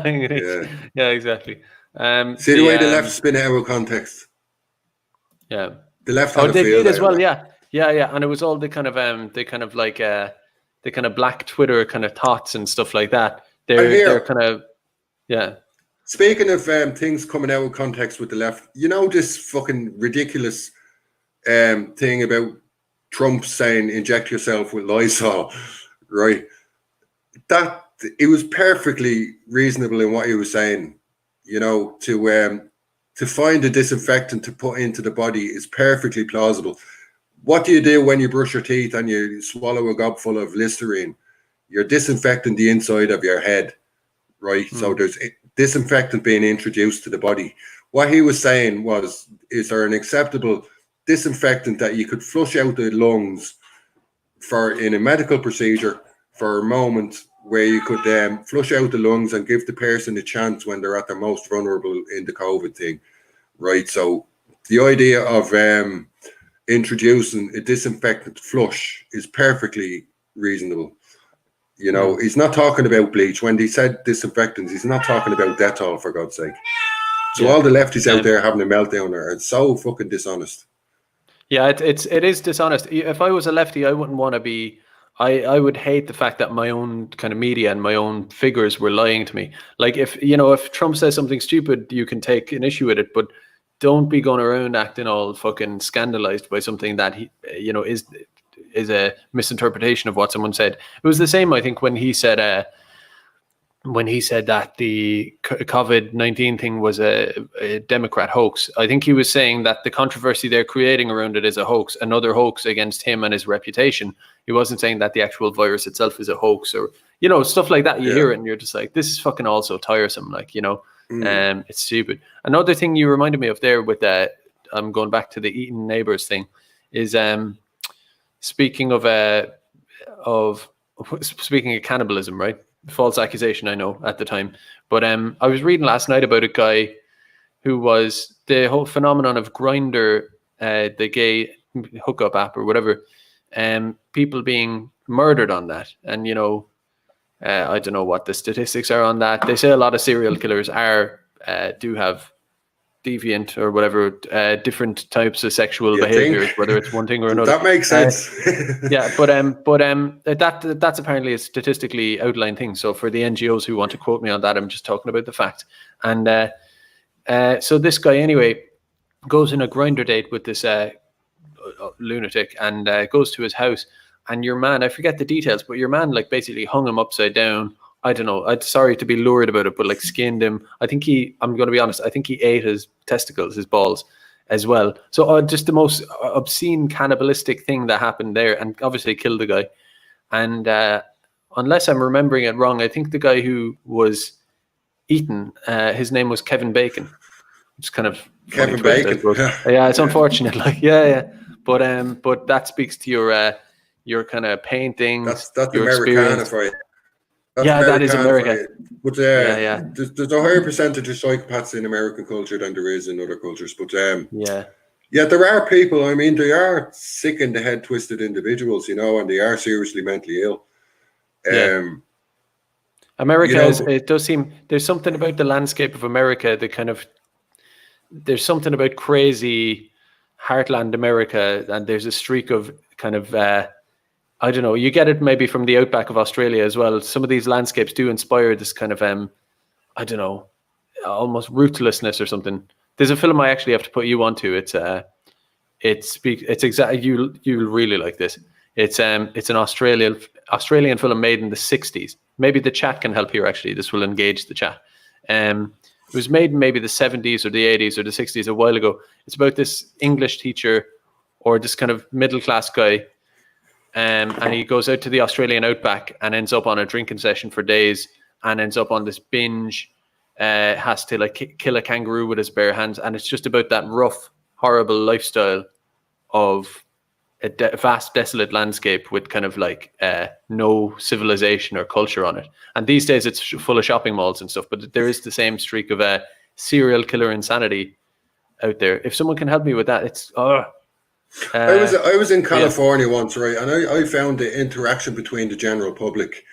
Anyway. Yeah, exactly. See the way the left spin it out of context. Yeah, the left had they did as well. Yeah, and it was all the kind of the kind of black Twitter kind of thoughts and stuff like that. They're kind of Speaking of things coming out of context with the left, this fucking ridiculous thing about Trump saying inject yourself with Lysol, right? That it was perfectly reasonable in what he was saying, to find a disinfectant to put into the body is perfectly plausible. What do you do when you brush your teeth and you swallow a gob full of Listerine? You're disinfecting the inside of your head, right? So there's disinfectant being introduced to the body. What he was saying was, is there an acceptable disinfectant that you could flush out the lungs in a medical procedure for a moment, where you could flush out the lungs and give the person a chance when they're at their most vulnerable in the COVID thing, right? So the idea of introducing a disinfectant flush is perfectly reasonable. He's not talking about bleach. When he said disinfectants, he's not talking about Dettol, for God's sake. So all the lefties out there having a meltdown there, it's so fucking dishonest. Yeah, it is dishonest. If I was a lefty, I wouldn't want to be. I would hate the fact that my own kind of media and my own figures were lying to me. Like if Trump says something stupid, you can take an issue with it, but don't be going around acting all fucking scandalized by something that he, is a misinterpretation of what someone said. It was the same, I think, when he said that the COVID-19 thing was a Democrat hoax. I think he was saying that the controversy they're creating around it is a hoax, another hoax against him and his reputation. He wasn't saying that the actual virus itself is a hoax or, stuff like that. You hear it and you're just like, this is fucking all so tiresome. Like, it's stupid. Another thing you reminded me of there with that, I'm going back to the eating neighbors thing, is speaking of cannibalism, right? False accusation, I know, at the time. But I was reading last night about a guy who was the whole phenomenon of Grindr, the gay hookup app or whatever. people being murdered on that. And, I don't know what the statistics are on that. They say a lot of serial killers do have deviant or whatever, different types of sexual behaviors, whether it's one thing or another. That makes sense. But that's apparently a statistically outlined thing. So for the NGOs who want to quote me on that, I'm just talking about the fact. And so this guy anyway goes in a grinder date with this lunatic and goes to his house. And your man, I forget the details, but your man like basically hung him upside down. I don't know. I'm sorry to be lurid about it, but like skinned him. I'm going to be honest, I think he ate his testicles, his balls as well. So just the most obscene cannibalistic thing that happened there, and obviously killed the guy. And unless I'm remembering it wrong, I think the guy who was eaten, his name was Kevin Bacon. It's kind of Kevin Bacon. Yeah, it's unfortunate. Like, yeah. But that speaks to your kind of paintings. That's your Americana for you. That is America. But there's a higher percentage of psychopaths in American culture than there is in other cultures. But there are people. I mean, they are sick in the head, twisted individuals, and they are seriously mentally ill. America it does seem there's something about the landscape of America that kind of there's something about crazy heartland America, and there's a streak of kind of. I don't know. You get it maybe from the outback of Australia as well. Some of these landscapes do inspire this kind of, I don't know, almost ruthlessness or something. There's a film I actually have to put you onto. It's exactly you'll really like this. It's an Australian film made in the 60s. Maybe the chat can help here. Actually, this will engage the chat. It was made in maybe the 70s or the 80s or the 60s a while ago. It's about this English teacher or this kind of middle class guy. And he goes out to the Australian outback and ends up on a drinking session for days and ends up on this binge, has to like kill a kangaroo with his bare hands. And it's just about that rough, horrible lifestyle of a vast, desolate landscape with kind of like no civilization or culture on it. And these days it's full of shopping malls and stuff, but there is the same streak of serial killer insanity out there. If someone can help me with that, it's... I was in California once, right, and I found the interaction between the general public.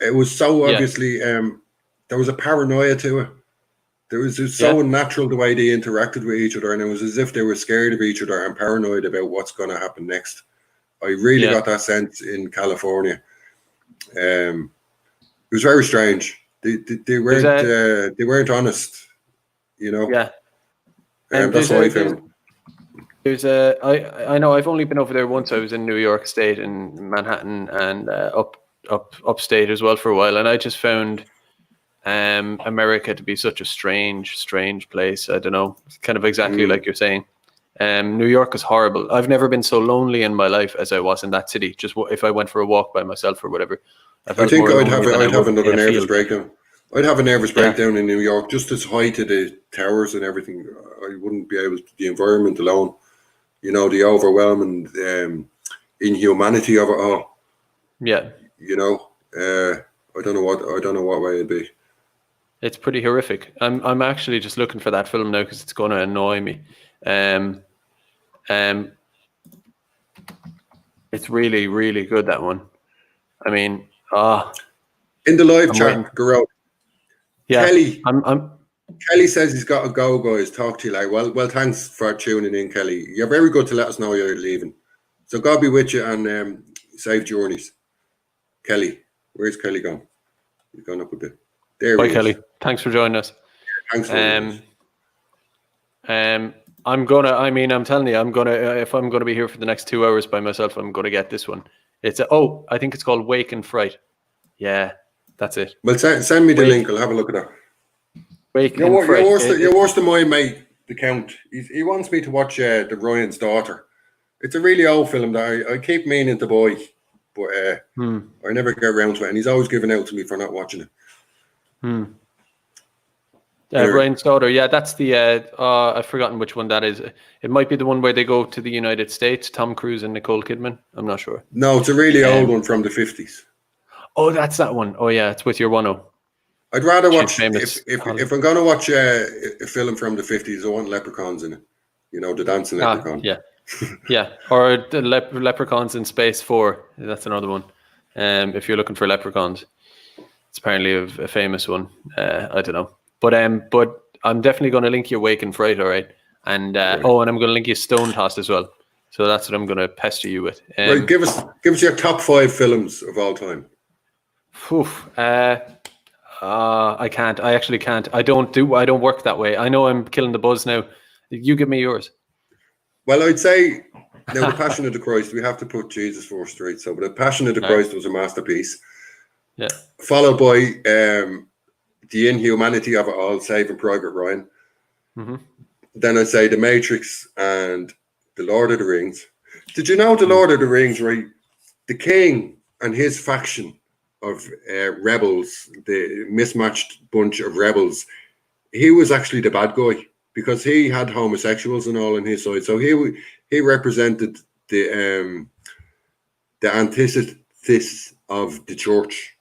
It was so obviously there was a paranoia to it. It was so unnatural the way they interacted with each other, and it was as if they were scared of each other and paranoid about what's going to happen next. I really got that sense in California. It was very strange. They weren't honest, Yeah, and that's what I found. I know I've only been over there once. I was in New York State and Manhattan and upstate as well for a while, and I just found America to be such a strange place. I don't know, it's kind of exactly like you're saying. New York is horrible. I've never been so lonely in my life as I was in that city. Just if I went for a walk by myself or whatever. I think I'd have another nervous breakdown. I'd have a nervous breakdown in New York, just as high to the towers and everything. I wouldn't be able to, the environment alone. The overwhelming inhumanity of it all. Yeah. I don't know what way it'd be. It's pretty horrific. I'm actually just looking for that film now because it's going to annoy me. It's really, really good, that one. I mean, in the live chat, Garrod. Yeah, Kelly. Kelly says he's got to go, guys. Talk to you later. Well, thanks for tuning in, Kelly. You're very good to let us know you're leaving. So God be with you and safe journeys. Kelly, where's Kelly gone? He's gone up a bit. There Bye, he Kelly. is. Thanks for joining us. Thanks for joining us. I'm telling you, if I'm gonna be here for the next 2 hours by myself, I'm gonna get this one. I think it's called Wake and Fright. Yeah, that's it. Well, send me the link. I'll have a look at that. You're worse than my mate, the Count. He wants me to watch the Ryan's Daughter. It's a really old film that I keep meaning to buy, but I never get around to it, and he's always giving out to me for not watching it. Ryan's Daughter, yeah, that's the I've forgotten which one that is. It might be the one where they go to the United States, Tom Cruise and Nicole Kidman. I'm not sure. No, it's a really old one from the 50s. Oh, that's that one. Oh yeah, it's with your one-o. I'd rather watch if I'm going to watch a film from the 50s. I want leprechauns in it. The dancing leprechaun. Yeah, Yeah, or the Leprechauns in Space 4. That's another one. If you're looking for leprechauns, it's apparently a famous one. I don't know, but I'm definitely going to link you Wake and Fright, all right? And and I'm going to link you Stone Tossed as well. So that's what I'm going to pester you with. Right, give us your top 5 films of all time. I can't. I actually can't. I don't work that way. I know I'm killing the buzz now. You give me yours. Well, I'd say now The Passion of the Christ. We have to put Jesus first, right? So, but The Passion of the Christ was a masterpiece. Yeah. Followed by The Inhumanity of It All, Saving Private Ryan. Mm-hmm. Then I'd say The Matrix and The Lord of the Rings. Did you know The Lord of the Rings, right? The king and his faction of rebels, the mismatched bunch of rebels, he was actually the bad guy because he had homosexuals and all on his side. So he represented the antithesis of the church,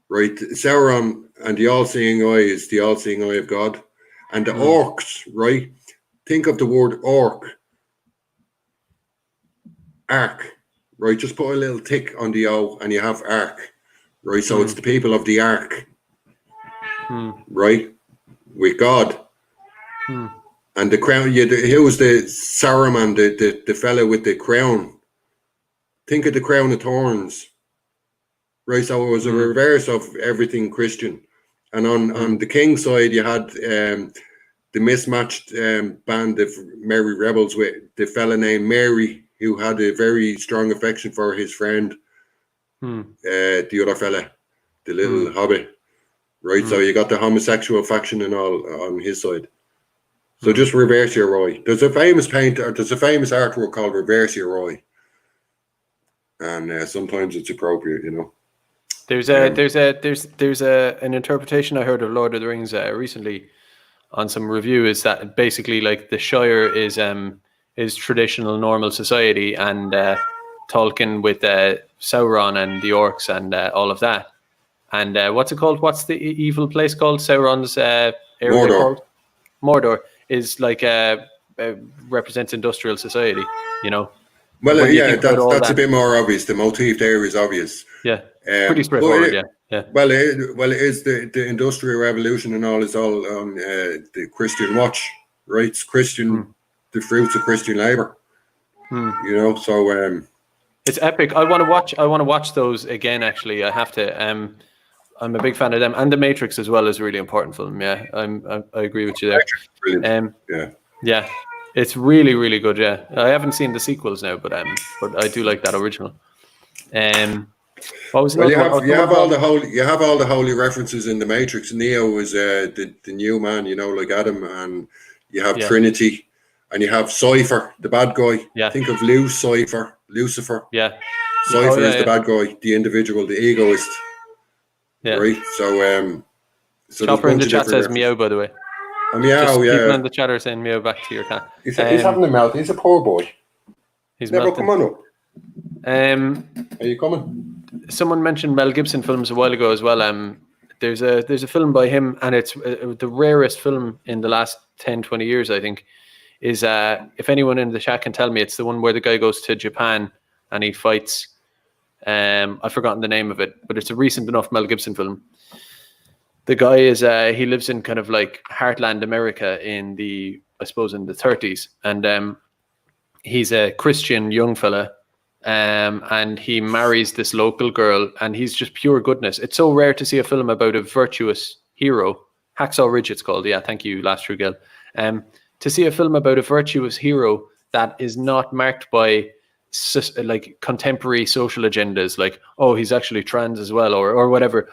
right? Sauron and the all-seeing eye is the all-seeing eye of God. And the orcs, right? Think of the word orc. Ark, right? Just put a little tick on the O and you have ark, right? So it's the people of the ark, right? With God. And the crown, here was the Saruman, the fella with the crown. Think of the crown of thorns, right? So it was a reverse of everything Christian. And on the king side, you had the mismatched band of merry rebels with the fella named Mary, who had a very strong affection for his friend, the other fella, the little hobbit, right? So you got the homosexual faction and all on his side. So just reverse your eye. There's a famous artwork called Reverse Your Eye, and sometimes it's appropriate, you know. There's an interpretation I heard of Lord of the Rings recently on some review is that basically like the Shire is traditional normal society, and Tolkien with Sauron and the orcs and all of that. And what's it called? What's the evil place called? Sauron's area Mordor. called? Mordor is like represents industrial society, you know. Well, that's a bit more obvious. The motif there is obvious. Yeah, pretty straightforward. Yeah. Well, it is the Industrial Revolution and all is all on the Christian watch, right? It's Christian, the fruits of Christian labor. You know, so it's epic. I want to watch those again. Actually, I have to. I'm a big fan of them, and The Matrix as well is a really important film. Yeah, I agree with you there. Brilliant. Yeah, it's really, really good. Yeah, I haven't seen the sequels now, but I do like that original. What was you have all the holy references in The Matrix. Neo is the new man, you know, like Adam, and you have Trinity, and you have Cypher, the bad guy. Yeah. Think of Lucifer. Yeah. Cypher is the bad guy, the individual, the egoist. Yeah. Right. So Chopper in the chat says meow, by the way. Oh, meow, people in the chat are saying meow back to your cat. He's having a mouth. He's a poor boy. He's never melting. come on up. Are you coming? Someone mentioned Mel Gibson films a while ago as well. There's a film by him, and it's the rarest film in the last 10, 20 years, I think. Is if anyone in the chat can tell me, it's the one where the guy goes to Japan and he fights. I've forgotten the name of it, but it's a recent enough Mel Gibson film. The guy is he lives in kind of like heartland America in the 30s, and he's a Christian young fella, and he marries this local girl, and he's just pure goodness. It's so rare to see a film about a virtuous hero. Hacksaw Ridge, it's called. Yeah, thank you, Last True Girl. To see a film about a virtuous hero that is not marked by like contemporary social agendas, like, oh, he's actually trans as well, or whatever,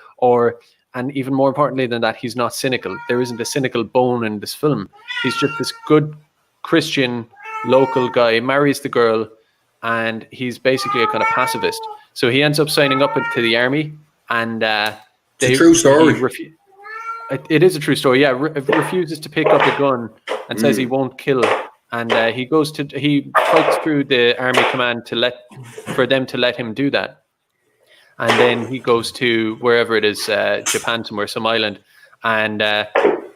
and even more importantly than that, he's not cynical. There isn't a cynical bone in this film. He's just this good Christian local guy, marries the girl, and he's basically a kind of pacifist. So he ends up signing up into the army, and it's a true story. It is a true story. Yeah, refuses to pick up a gun and says he won't kill. And he fights through the army command for them to let him do that. And then he goes to wherever it is, Japan somewhere, some island, and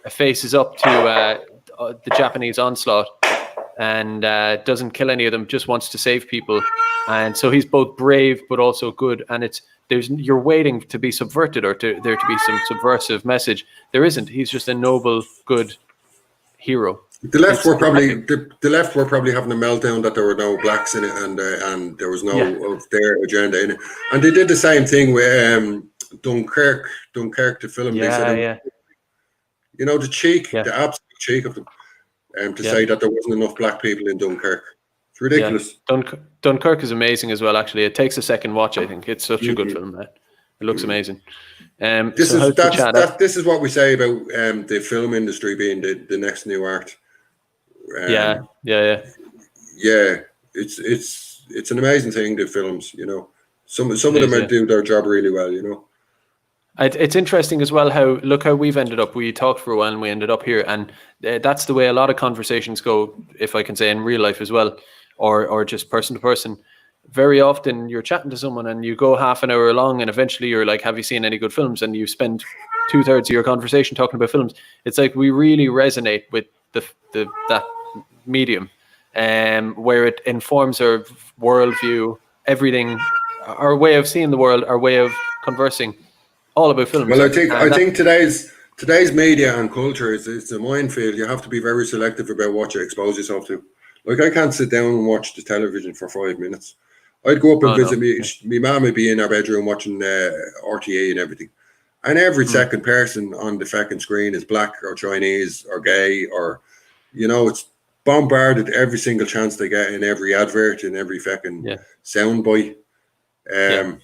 faces up to the Japanese onslaught. and doesn't kill any of them, just wants to save people. And so he's both brave but also good. And you're waiting to be subverted, or there to be some subversive message. There isn't. He's just a noble, good hero. The left were probably having a meltdown that there were no blacks in it, and there was no of their agenda in it. And they did the same thing with Dunkirk, the film. They said, you know, the cheek, the absolute cheek of them, to say that there wasn't enough black people in Dunkirk. It's ridiculous. Dunkirk is amazing as well. Actually, it takes a second watch. I think it's such a good film. It looks amazing. This is what we say about the film industry being the next new art. Yeah. It's an amazing thing, the films, you know. Some of them do their job really well, you know. It's interesting as well how we've ended up. We talked for a while and we ended up here, and that's the way a lot of conversations go, if I can say, in real life as well, or just person to person. Very often you're chatting to someone and you go half an hour long, and eventually you're like, have you seen any good films? And you spend 2/3 of your conversation talking about films. It's like we really resonate with that medium, where it informs our worldview, everything, our way of seeing the world, our way of conversing, all about films. Well, I think today's media and culture is a minefield. You have to be very selective about what you expose yourself to. Like, I can't sit down and watch the television for 5 minutes. I'd go up and visit me. My mum would be in her bedroom watching RTA and everything. And every second person on the fucking screen is black or Chinese or gay, or, you know, it's bombarded every single chance they get in every advert, in every fucking soundbite.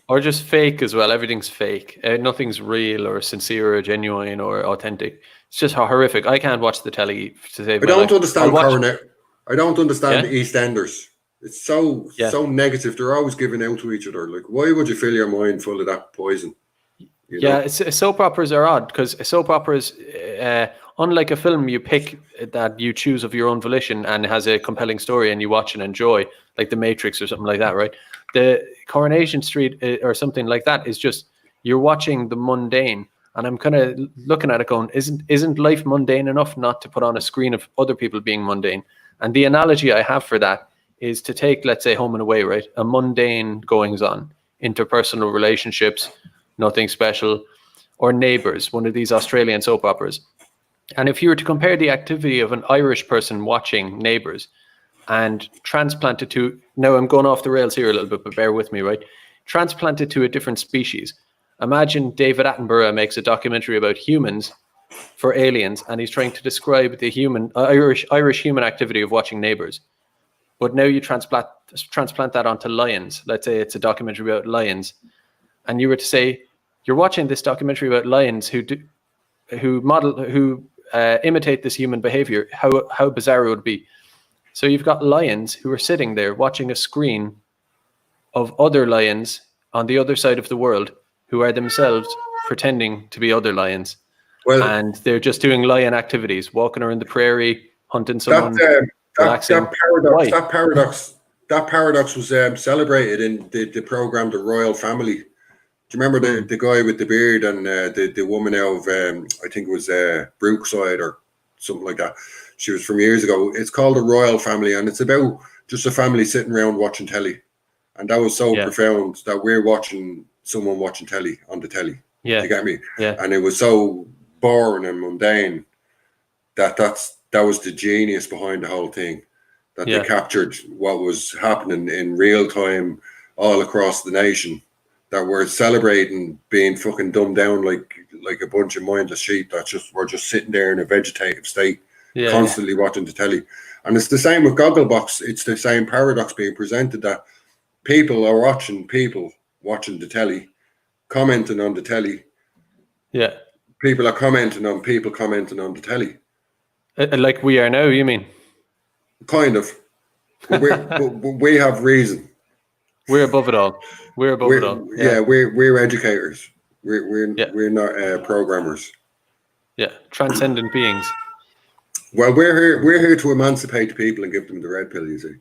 Or just fake as well. Everything's fake. Nothing's real or sincere or genuine or authentic. It's just horrific. I can't watch the telly to save my life. I don't understand EastEnders. It's so negative. They're always giving out to each other. Like, why would you fill your mind full of that poison? You know? Soap operas are odd, because soap operas, unlike a film you pick that you choose of your own volition and has a compelling story and you watch and enjoy, like The Matrix or something like that, right? The Coronation Street or something like that is just, you're watching the mundane. And I'm kind of looking at it going, isn't life mundane enough not to put on a screen of other people being mundane? And the analogy I have for that is to take, let's say, Home and Away, right? A mundane goings on, interpersonal relationships, nothing special, or Neighbours, one of these Australian soap operas. And if you were to compare the activity of an Irish person watching Neighbours and transplant it to, now I'm going off the rails here a little bit, but bear with me, right? Transplant it to a different species. Imagine David Attenborough makes a documentary about humans for aliens, and he's trying to describe the human Irish human activity of watching Neighbours. But now you transplant that onto lions. Let's say it's a documentary about lions, and you were to say you're watching this documentary about lions who imitate this human behavior. How bizarre it would be. So you've got lions who are sitting there watching a screen of other lions on the other side of the world who are themselves pretending to be other lions. Well, and they're just doing lion activities, walking around the prairie, hunting someone, relaxing. That paradox was celebrated in the program The Royal Family. Do you remember the guy with the beard and the woman out of, I think it was Brookside or something like that. She was from years ago. It's called The Royal Family, and it's about just a family sitting around watching telly. And that was so profound that we're watching someone watching telly on the telly. Yeah. You get me? Yeah. And it was so boring and mundane that was the genius behind the whole thing. That they captured what was happening in real time all across the nation. That we're celebrating being fucking dumbed down like a bunch of mindless sheep that we're just sitting there in a vegetative state, constantly watching the telly. And it's the same with Gogglebox. It's the same paradox being presented, that people are watching the telly, commenting on the telly. Yeah. People are commenting on the telly. Like we are now, you mean? Kind of. We have reason. We're above it all. We're above it all. Yeah, we're educators. We're not programmers. Yeah, transcendent beings. Well, we're here to emancipate the people and give them the red pill, you see.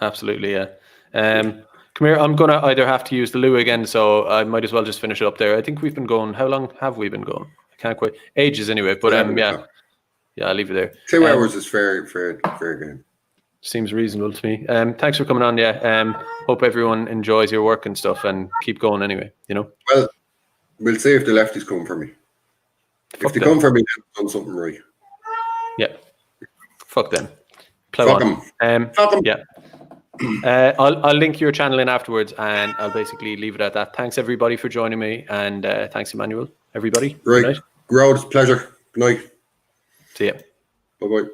Absolutely, yeah. Come here, I'm going to either have to use the loo again, so I might as well just finish it up there. I think we've been going, how long have we been going? I can't quite, ages anyway, but yeah, I'll leave it there. 2 hours is fair game. Seems reasonable to me. Thanks for coming on. Yeah. Hope everyone enjoys your work and stuff, and keep going anyway. Well, we'll see if the lefties come for me. If they come for me, they've done something right. Yeah. Fuck them. Plow Fuck on. them. Fuck them. Yeah. I'll link your channel in afterwards, and I'll basically leave it at that. Thanks everybody for joining me, and thanks Immanuel. Everybody. Right. Good night. Groud, pleasure. Good night. See ya. Bye bye.